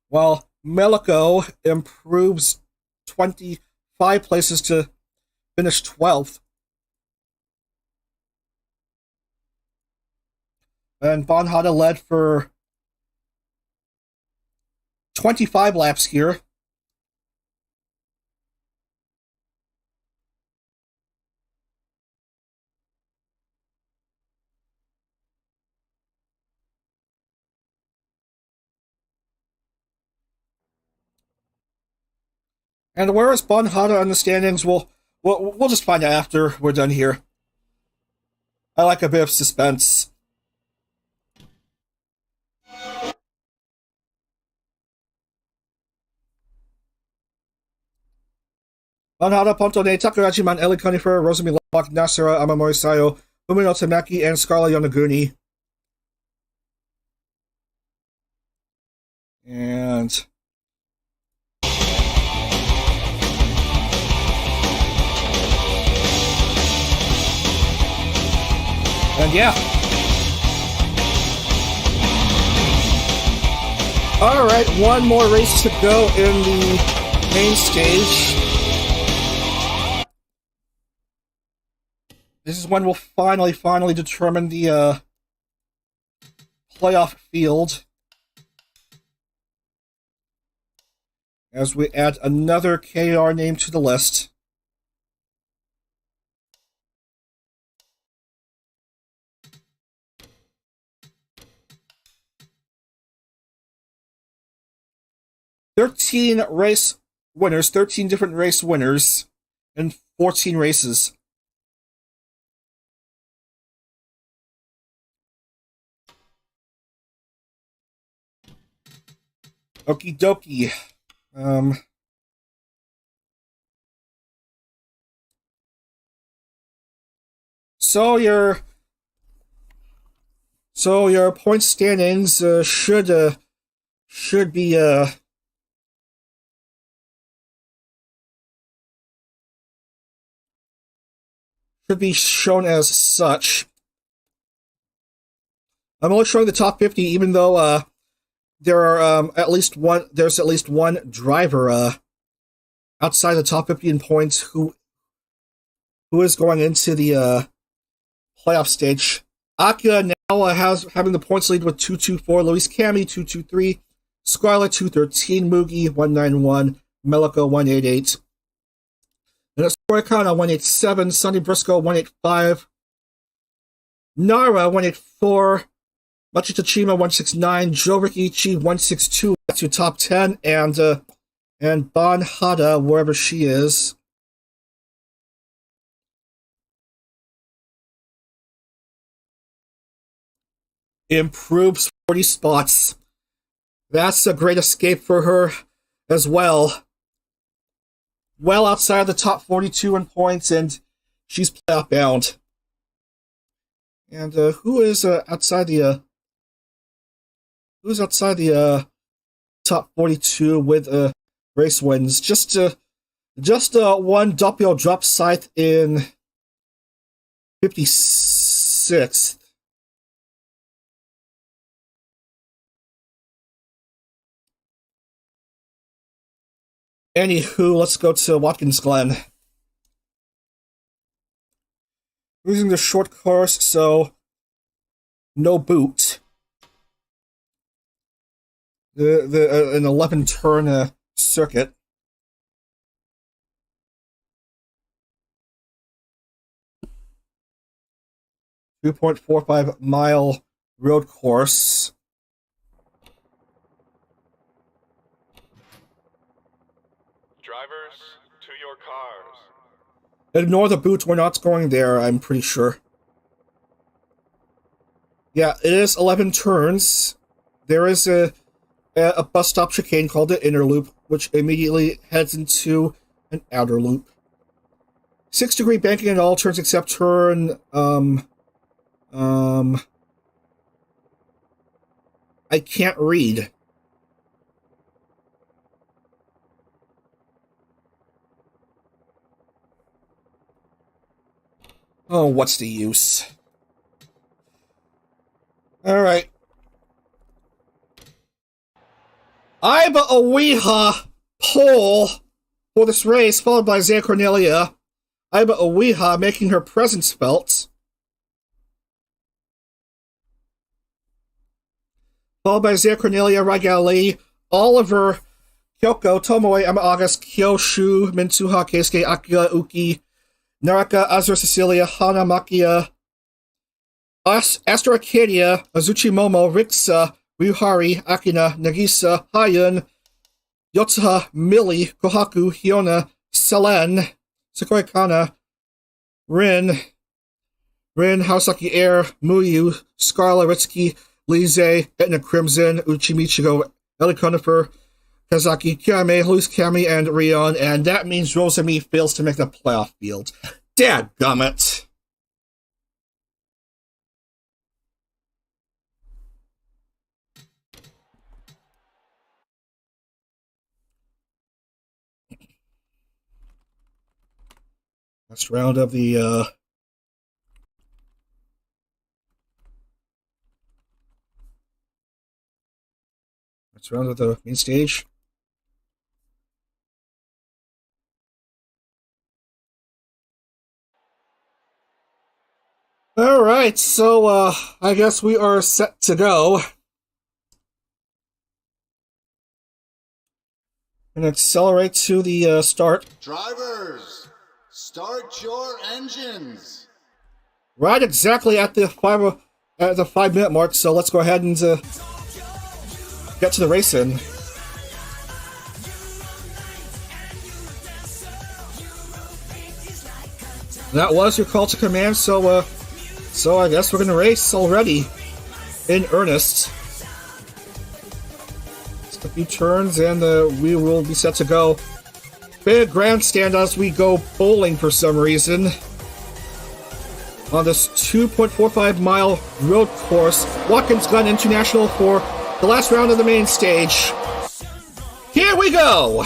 While Meliko improves 25 places to finish 12th. And Banhada led for 25 laps here. And where is Bon Hada on the standings? We'll just find out after we're done here. I like a bit of suspense. Bon Hada, Pontone, Takaraji Man, Eli Conifer, Rosemi Lock, Nasara, Amamori Sayo, Umino Tamaki, and Scarla Yonaguni. And yeah. Alright, one more race to go in the main stage. This is when we'll finally determine the playoff field. As we add another KR name to the list. Thirteen race winners, 13 different race winners, in 14 races. Okie dokie. So your point standings should be shown as such. I'm only showing the top 50, even though there are there's at least one driver outside the top 50 in points who is going into the playoff stage. Akira now having the points lead with 224, Luis Cami 223, Scarlett 213, Mugi 191, Melika 188. And it's Horikana 187, Sonny Briscoe 185, Nara 184, Machita Chima 169, Joe Rikichi 162. That's your top 10, and Bon Hada, wherever she is, improves 40 spots. That's a great escape for her as well. Well outside of the top 42 in points, and she's playoff bound. And who is outside the top 42 with race wins? Just one Doppio drop scythe in 56th. Anywho, let's go to Watkins Glen. Using the short course, so no boot. An 11-turn circuit. .45-mile road course. Drivers, to your cars. Ignore the boot, we're not going there, I'm pretty sure. Yeah, it is 11 turns. There is a bus stop chicane called the inner loop, which immediately heads into an outer loop. 6-degree banking in all turns except turn, I can't read. Oh, what's the use? Alright. Iba Owiha pole for this race, followed by Zia Cornelia. Iba Owiha making her presence felt. Followed by Zia Cornelia, Ragali, Oliver, Kyoko, Tomoe, Emma August, Kyoshu, Mitsuha, Keisuke, Akira, Uki, Naraka, Azura Cecilia, Hana Makia, Astro Arcadia, Azuchi Momo, Rixa, Ryuhari, Akina, Nagisa, Hayun, Yotsuha, Millie, Kohaku, Hyona, Selen, Sequoia Kana, Rin, Haosaki Air, Muyu, Scarla, Ritsuki, Lize, Etna Crimson, Uchimichigo, Ellie Conifer, Kazaki, Kiame, Luz Kami, and Rion, and that means Rosemi fails to make the playoff field. Dadgummit. Last round of the main stage. All right, so I guess we are set to go. And accelerate to the start. Drivers, start your engines. Right, exactly at the 5-minute mark. So let's go ahead and get to the racing. That was your call to command. So I guess we're gonna race already, in earnest. Just a few turns, and we will be set to go. Big grandstand as we go bowling for some reason. On this 2.45-mile road course, Watkins Glen International for the last round of the main stage. Here we go!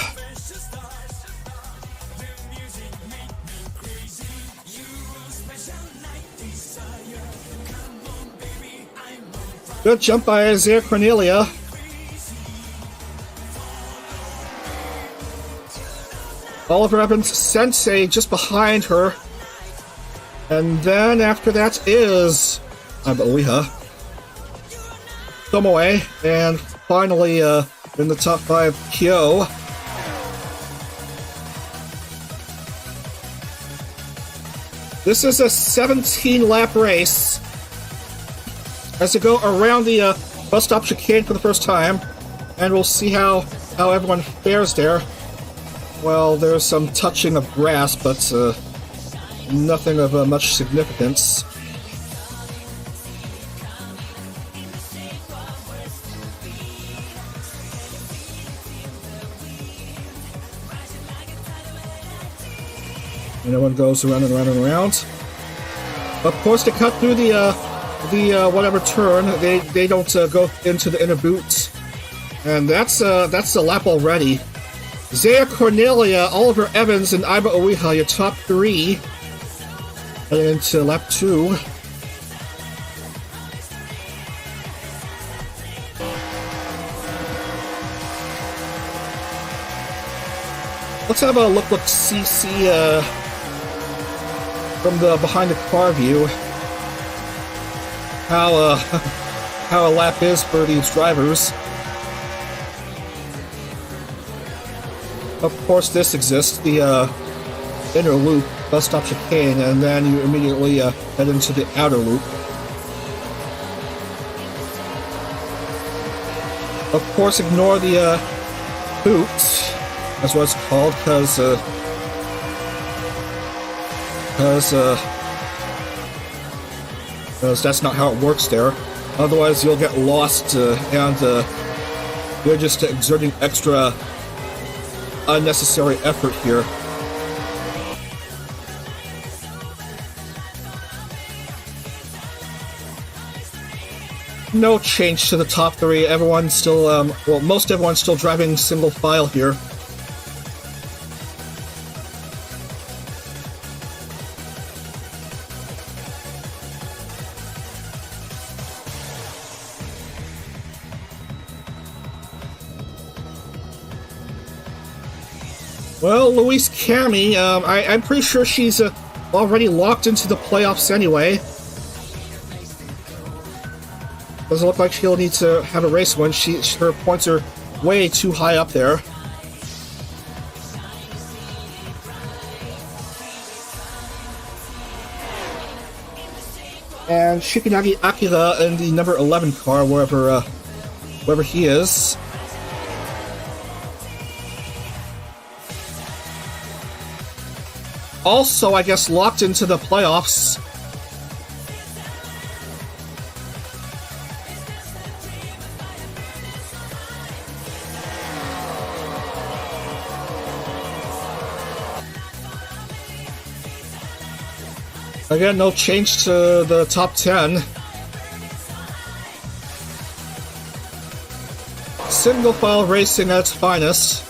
Good jump by Isaiah Cornelia. Oliver Evans Sensei just behind her. And then after that is Oiha, Tomoe, and finally in the top 5, Kyo. This is a 17-lap race as they go around the bus stop chicane for the first time, and we'll see how everyone fares there. Well, there's some touching of grass, but nothing of much significance. And everyone goes around and around and around. Of course, to cut through the whatever turn, they don't go into the inner boot, and that's a lap already. Zaya Cornelia, Oliver Evans, and Iba Oiha, your top 3, heading into lap 2. Let's have a look see from the behind the car view how a lap is for these drivers. Of course, this exists, the inner loop, bus stop chicane, and then you immediately head into the outer loop. Of course, ignore the boot, that's what it's called, because that's not how it works there. Otherwise, you'll get lost, and you're just exerting extra unnecessary effort here. No change to the top 3. Everyone's still, well, most everyone's still driving single file here. Well, Louise Cami, I'm pretty sure she's already locked into the playoffs anyway. Doesn't look like she'll need to have a race win. Her points are way too high up there. And Shikinagi Akira in the number 11 car, wherever he is. also, I guess, locked into the playoffs. Again, no change to the top 10. Single file racing at its finest.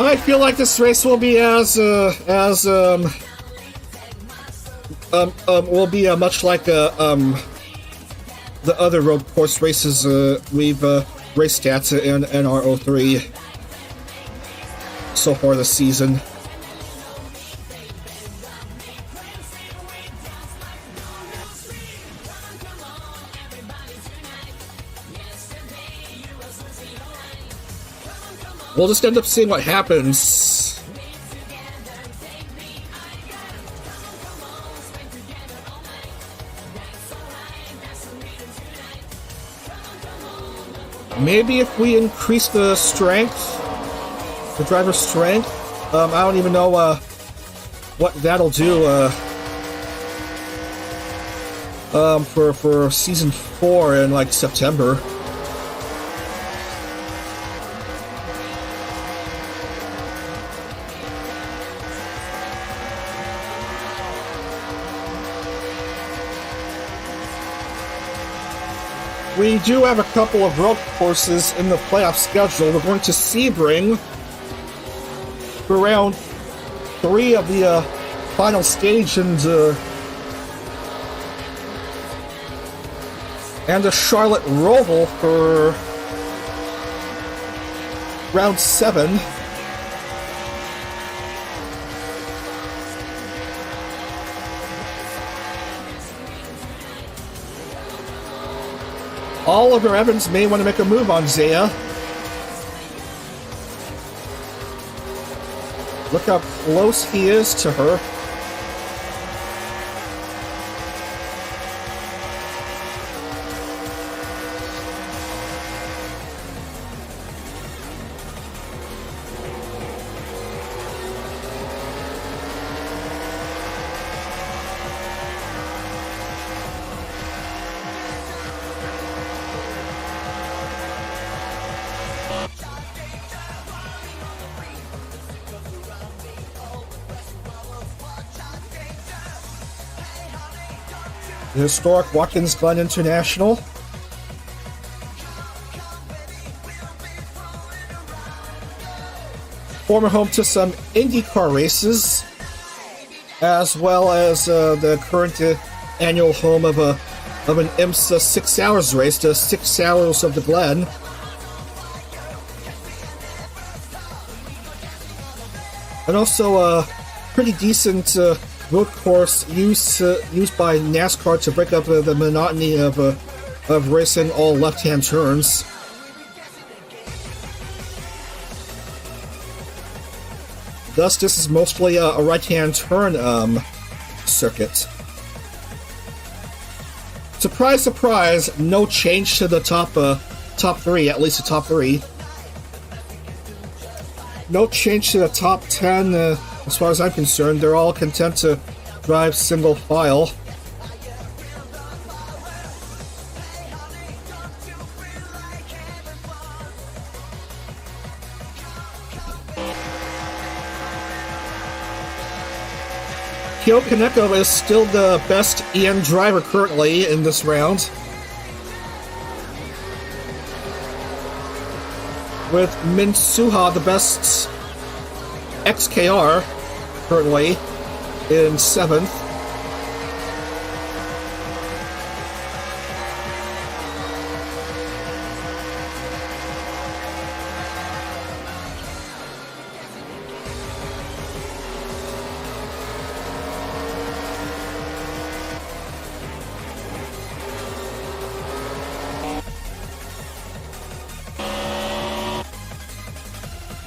I feel like this race will be much like the other road course races we've raced at in NR03 so far this season. We'll just end up seeing what happens. Maybe if we increase the strength, the driver's strength, I don't even know what that'll do for season 4 in like September. We do have a couple of road courses in the playoff schedule. We're going to Sebring for round 3 of the final stage, and a Charlotte Roval for round 7. Oliver Evans may want to make a move on Zaya. Look how close he is to her. The historic Watkins Glen International. Former home to some IndyCar races, as well as the current annual home of an IMSA 6 Hours race, the 6 Hours of the Glen. And also a pretty decent road course used by NASCAR to break up the monotony of racing all left-hand turns. Thus, this is mostly a right-hand turn circuit. Surprise, surprise! No change to the top 3, at least the top 3. No change to the top 10. As far as I'm concerned, they're all content to drive single file. Kyo Kaneko is still the best EN driver currently in this round, with Min Suha the best XKR currently in 7th.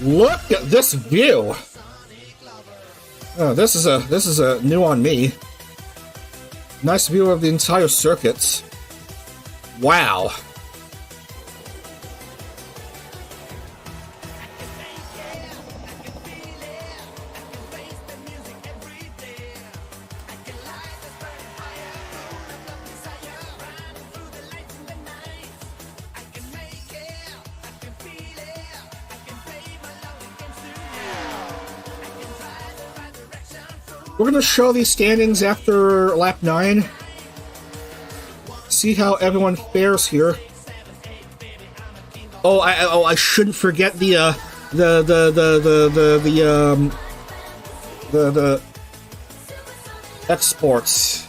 Look at this view. Oh, this is a new on me. Nice view of the entire circuit. Wow. We're going to show these standings after lap 9. See how everyone fares here. Oh, I shouldn't forget the exports.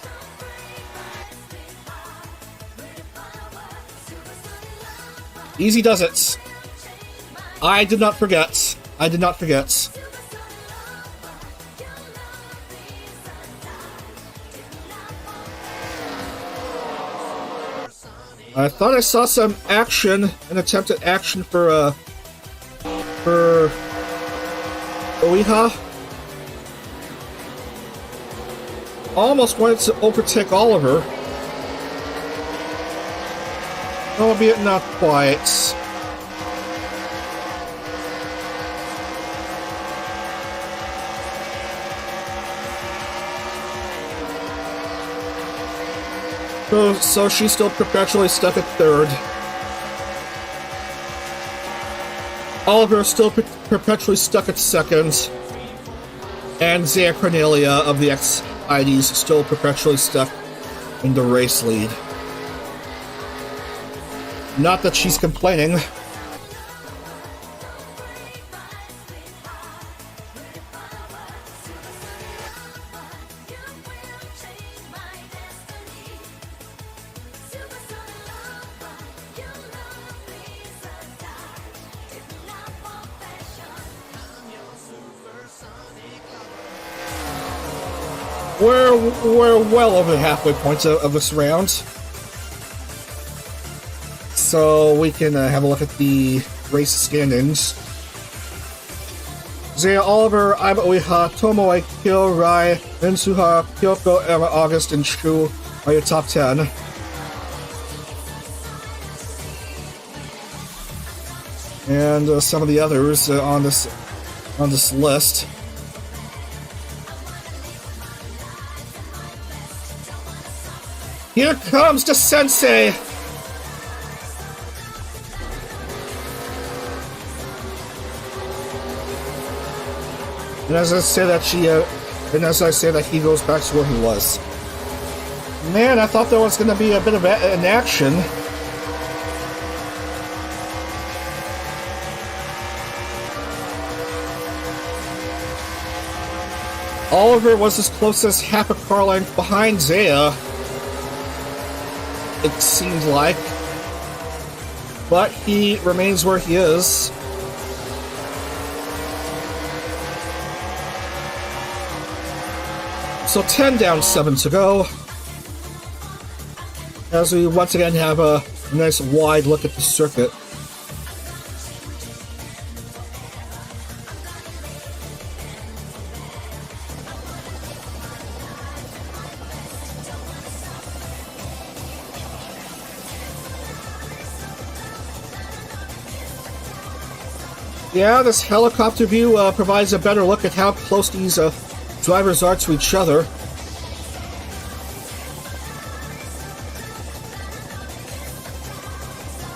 Easy does it. I did not forget. I did not forget. I thought I saw some action, an attempted action for Oiha. Almost wanted to overtake Oliver. Albeit not quite. So she's still perpetually stuck at 3rd. Oliver is still perpetually stuck at 2nd. And Zaya Cornelia of the XIDs still perpetually stuck in the race lead. Not that she's complaining. We're well over the halfway point of this round. So we can have a look at the race standings. Zaya Oliver, Aiba Oiha, Tomoe, Kyo, Rai, Minsuha, Kyoko, Emma, August, and Shu are your top 10. And some of the others on this list. Here comes the sensei! And as I say that he goes back to where he was. Man, I thought there was going to be a bit of an action. Oliver was as close as half a car length behind Zaya. It seems like. But he remains where he is. So 10 down, 7 to go. As we once again have a nice wide look at the circuit. Yeah, this helicopter view provides a better look at how close these drivers are to each other.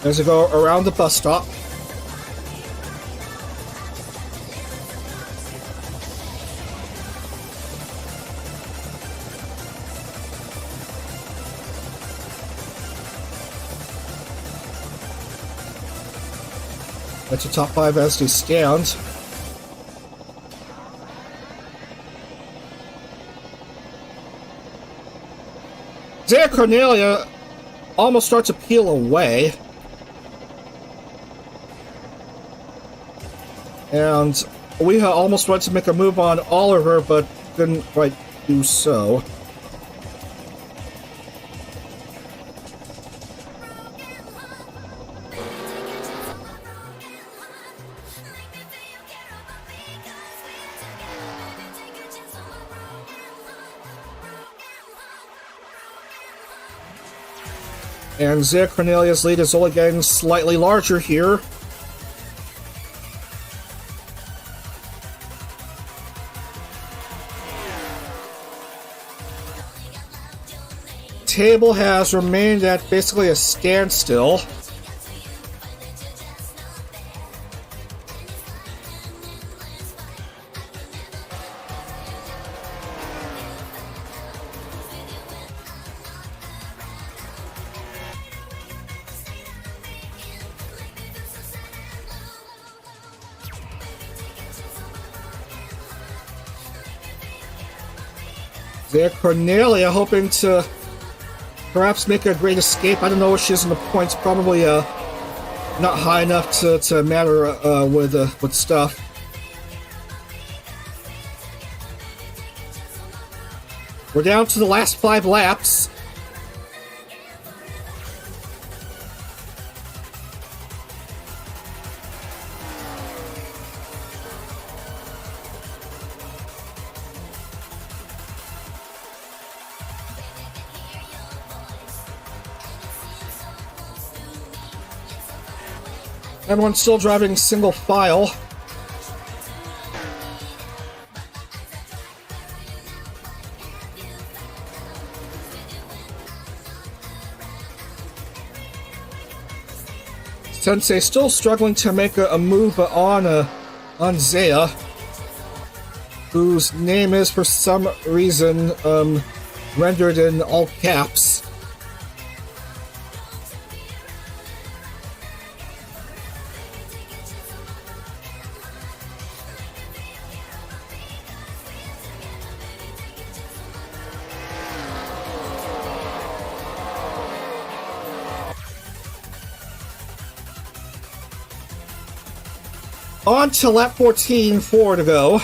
As we go around the bus stop. That's the top 5 as they stand. Zaya Cornelia almost starts to peel away. And Oiha almost went to make a move on Oliver, but didn't quite do so. And Zia Cornelia's lead is only getting slightly larger here. Table has remained at basically a standstill. There, Cornelia hoping to perhaps make a great escape. I don't know what she is in the points. Probably not high enough to matter with stuff. We're down to the last 5 laps. Everyone's still driving single file. Sensei still struggling to make a move on Zaya, whose name is for some reason rendered in all caps. On to lap 14, 4 to go.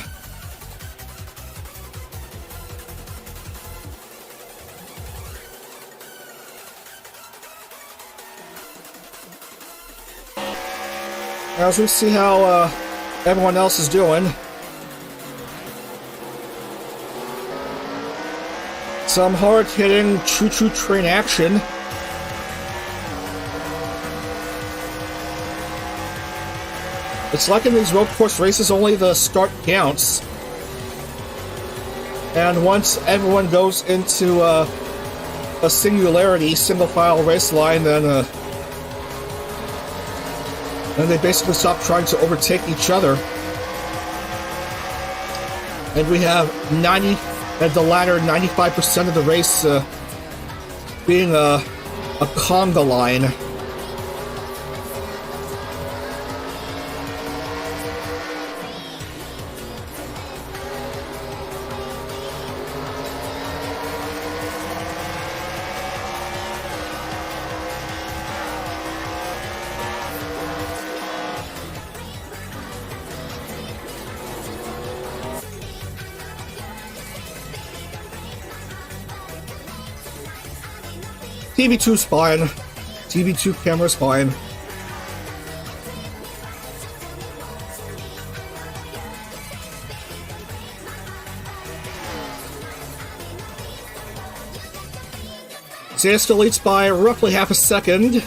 As we see how everyone else is doing. Some hard-hitting choo-choo train action. It's like in these road course races, only the start counts. And once everyone goes into a singularity, single-file race line, then they basically stop trying to overtake each other. And we have at the latter 95% of the race being a conga line. TV2 spine. TV2 camera spine. Zaya still leads by roughly half a second.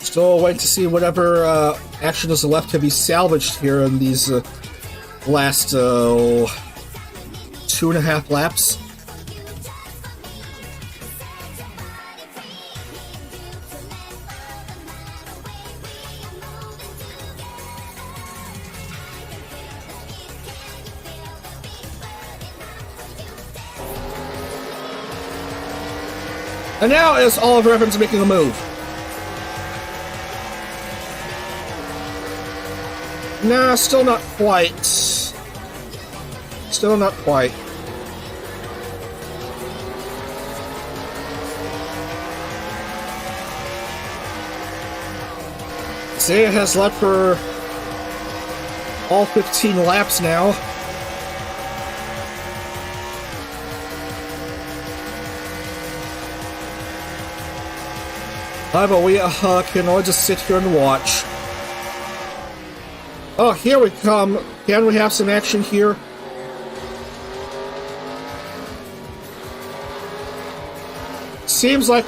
Still waiting to see whatever action is left to be salvaged here in these last 2.5 laps. And now is Oliver Evans making a move. Nah, still not quite. Still not quite. Zaya has led for all 15 laps now. But we can all just sit here and watch. Oh, here we come. Can we have some action here? Seems like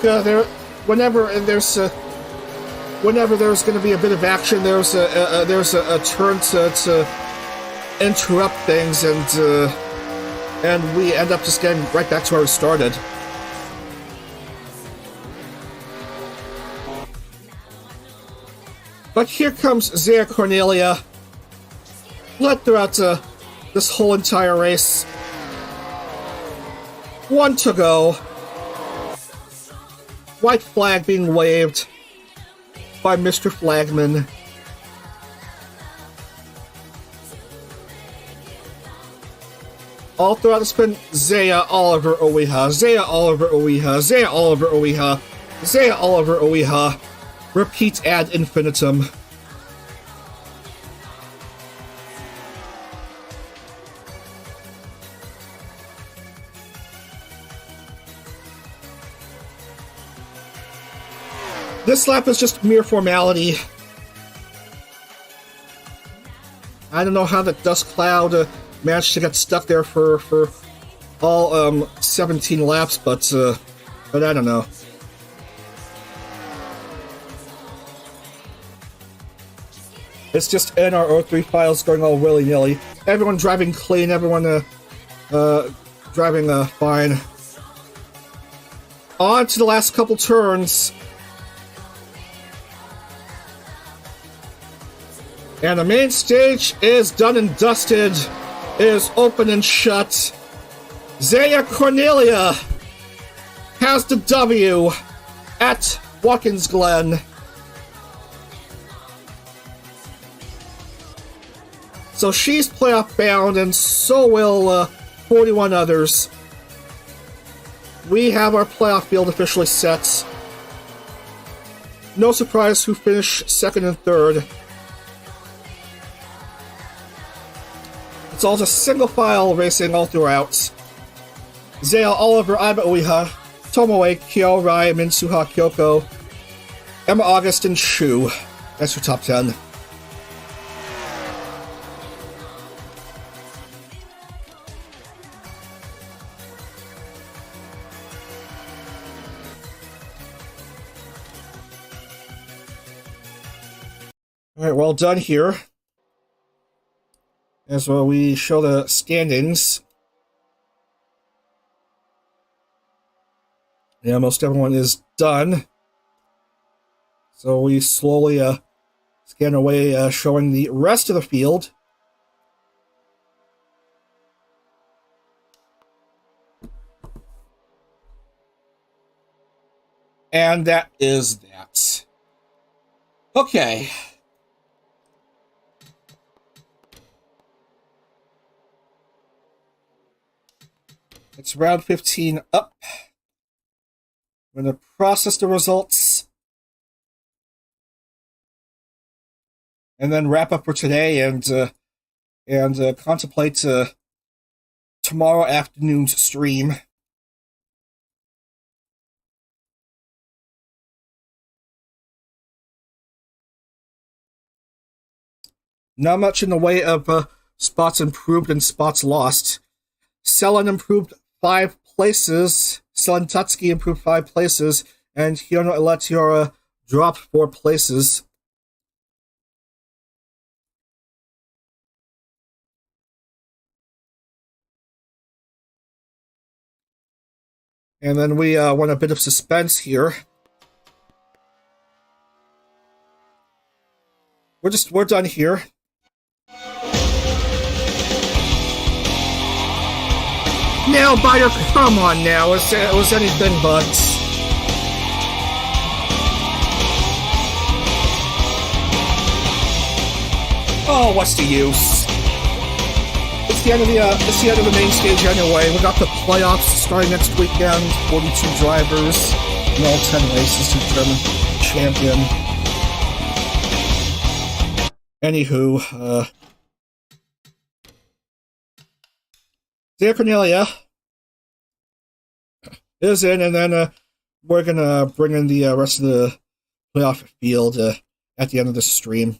whenever there's going to be a bit of action, there's a turn to interrupt things, and we end up just getting right back to where we started. But here comes Zaya Cornelia, led throughout this whole entire race. 1 to go. White flag being waved by Mr. Flagman. All throughout the spin, Zaya Oliver Oiha, Zaya Oliver Oiha, Zaya Oliver Oiha, Zaya Oliver Oiha. Repeat ad infinitum. This lap is just mere formality. I don't know how the dust cloud managed to get stuck there for all 17 laps, but I don't know. It's just NR03 files going all willy-nilly. Everyone driving clean, everyone driving fine. On to the last couple turns. And the main stage is done and dusted. It is open and shut. Zaya Cornelia has the W at Watkins Glen. So she's playoff bound, and so will 41 others. We have our playoff field officially set. No surprise who finished second and third. It's all just single file racing all throughout. Zaya Oliver Aiba Uiha, Tomoe Kyo Rai Minsuha Kyoko, Emma August, and Shu. That's your top 10. Alright, well done here. As well, we show the standings. Yeah, most everyone is done. So we slowly scan away, showing the rest of the field. And that is that. Okay. It's round 15 up. I'm going to process the results and then wrap up for today and contemplate tomorrow afternoon's stream. Not much in the way of spots improved and spots lost. Selen improved 5 places. Selen Tatsuki improved 5 places, and Hyono Eletiora dropped 4 places. And then we want a bit of suspense here. We're done here. Nail biter, come on now. It was anything but. Oh, what's the use? It's the end of the main stage anyway. We got the playoffs starting next weekend. 42 drivers and all 10 races to determine champion. Anywho, Zaya Cornelia is in, and then we're gonna bring in the rest of the playoff field at the end of the stream.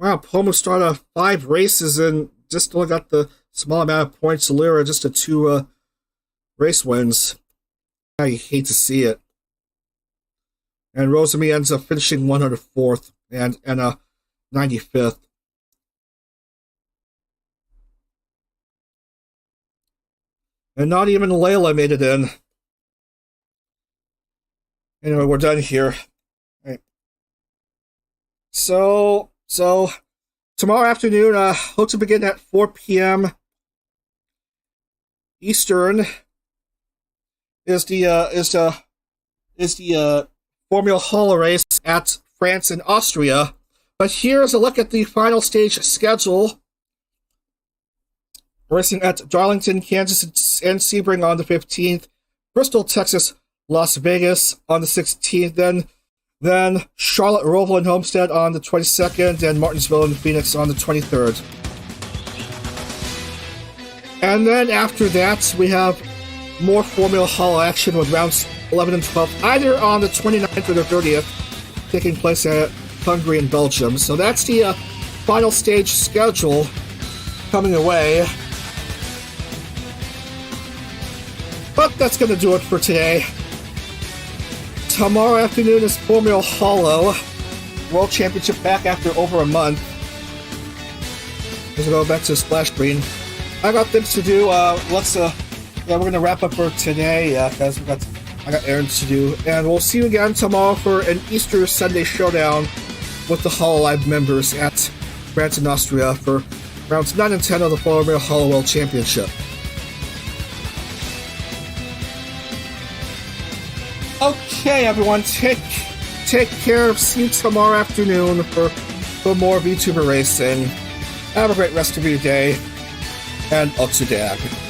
Wow, Pomo started 5 races and just only got the small amount of points. Lira just a 2 race wins. I hate to see it. And Rosemi ends up finishing 104th and 95th. And not even Layla made it in. Anyway, we're done here. Right. So tomorrow afternoon, hope to begin at 4 p.m. Eastern. Is the Formula Hall race at France and Austria. But here's a look at the final stage schedule. Racing at Darlington, Kansas and Sebring on the 15th. Bristol, Texas, Las Vegas on the 16th. Then Charlotte, Roval, and Homestead on the 22nd. And Martinsville and Phoenix on the 23rd. And then after that, we have more Formula Hall action with rounds 11 and 12, either on the 29th or the 30th, taking place at Hungary and Belgium. So that's the final stage schedule coming away. But that's going to do it for today. Tomorrow afternoon is Formula Hollow World Championship back after over a month. Let's go back to Splash Green. I got things to do. We're going to wrap up for today, guys. I got errands to do. And we'll see you again tomorrow for an Easter Sunday showdown with the Hollow Live members at France and Austria for rounds 9 and 10 of the Formula Hollow World Championship. Okay, everyone, take care. See you tomorrow afternoon for more VTuber racing. Have a great rest of your day, and Otsudag.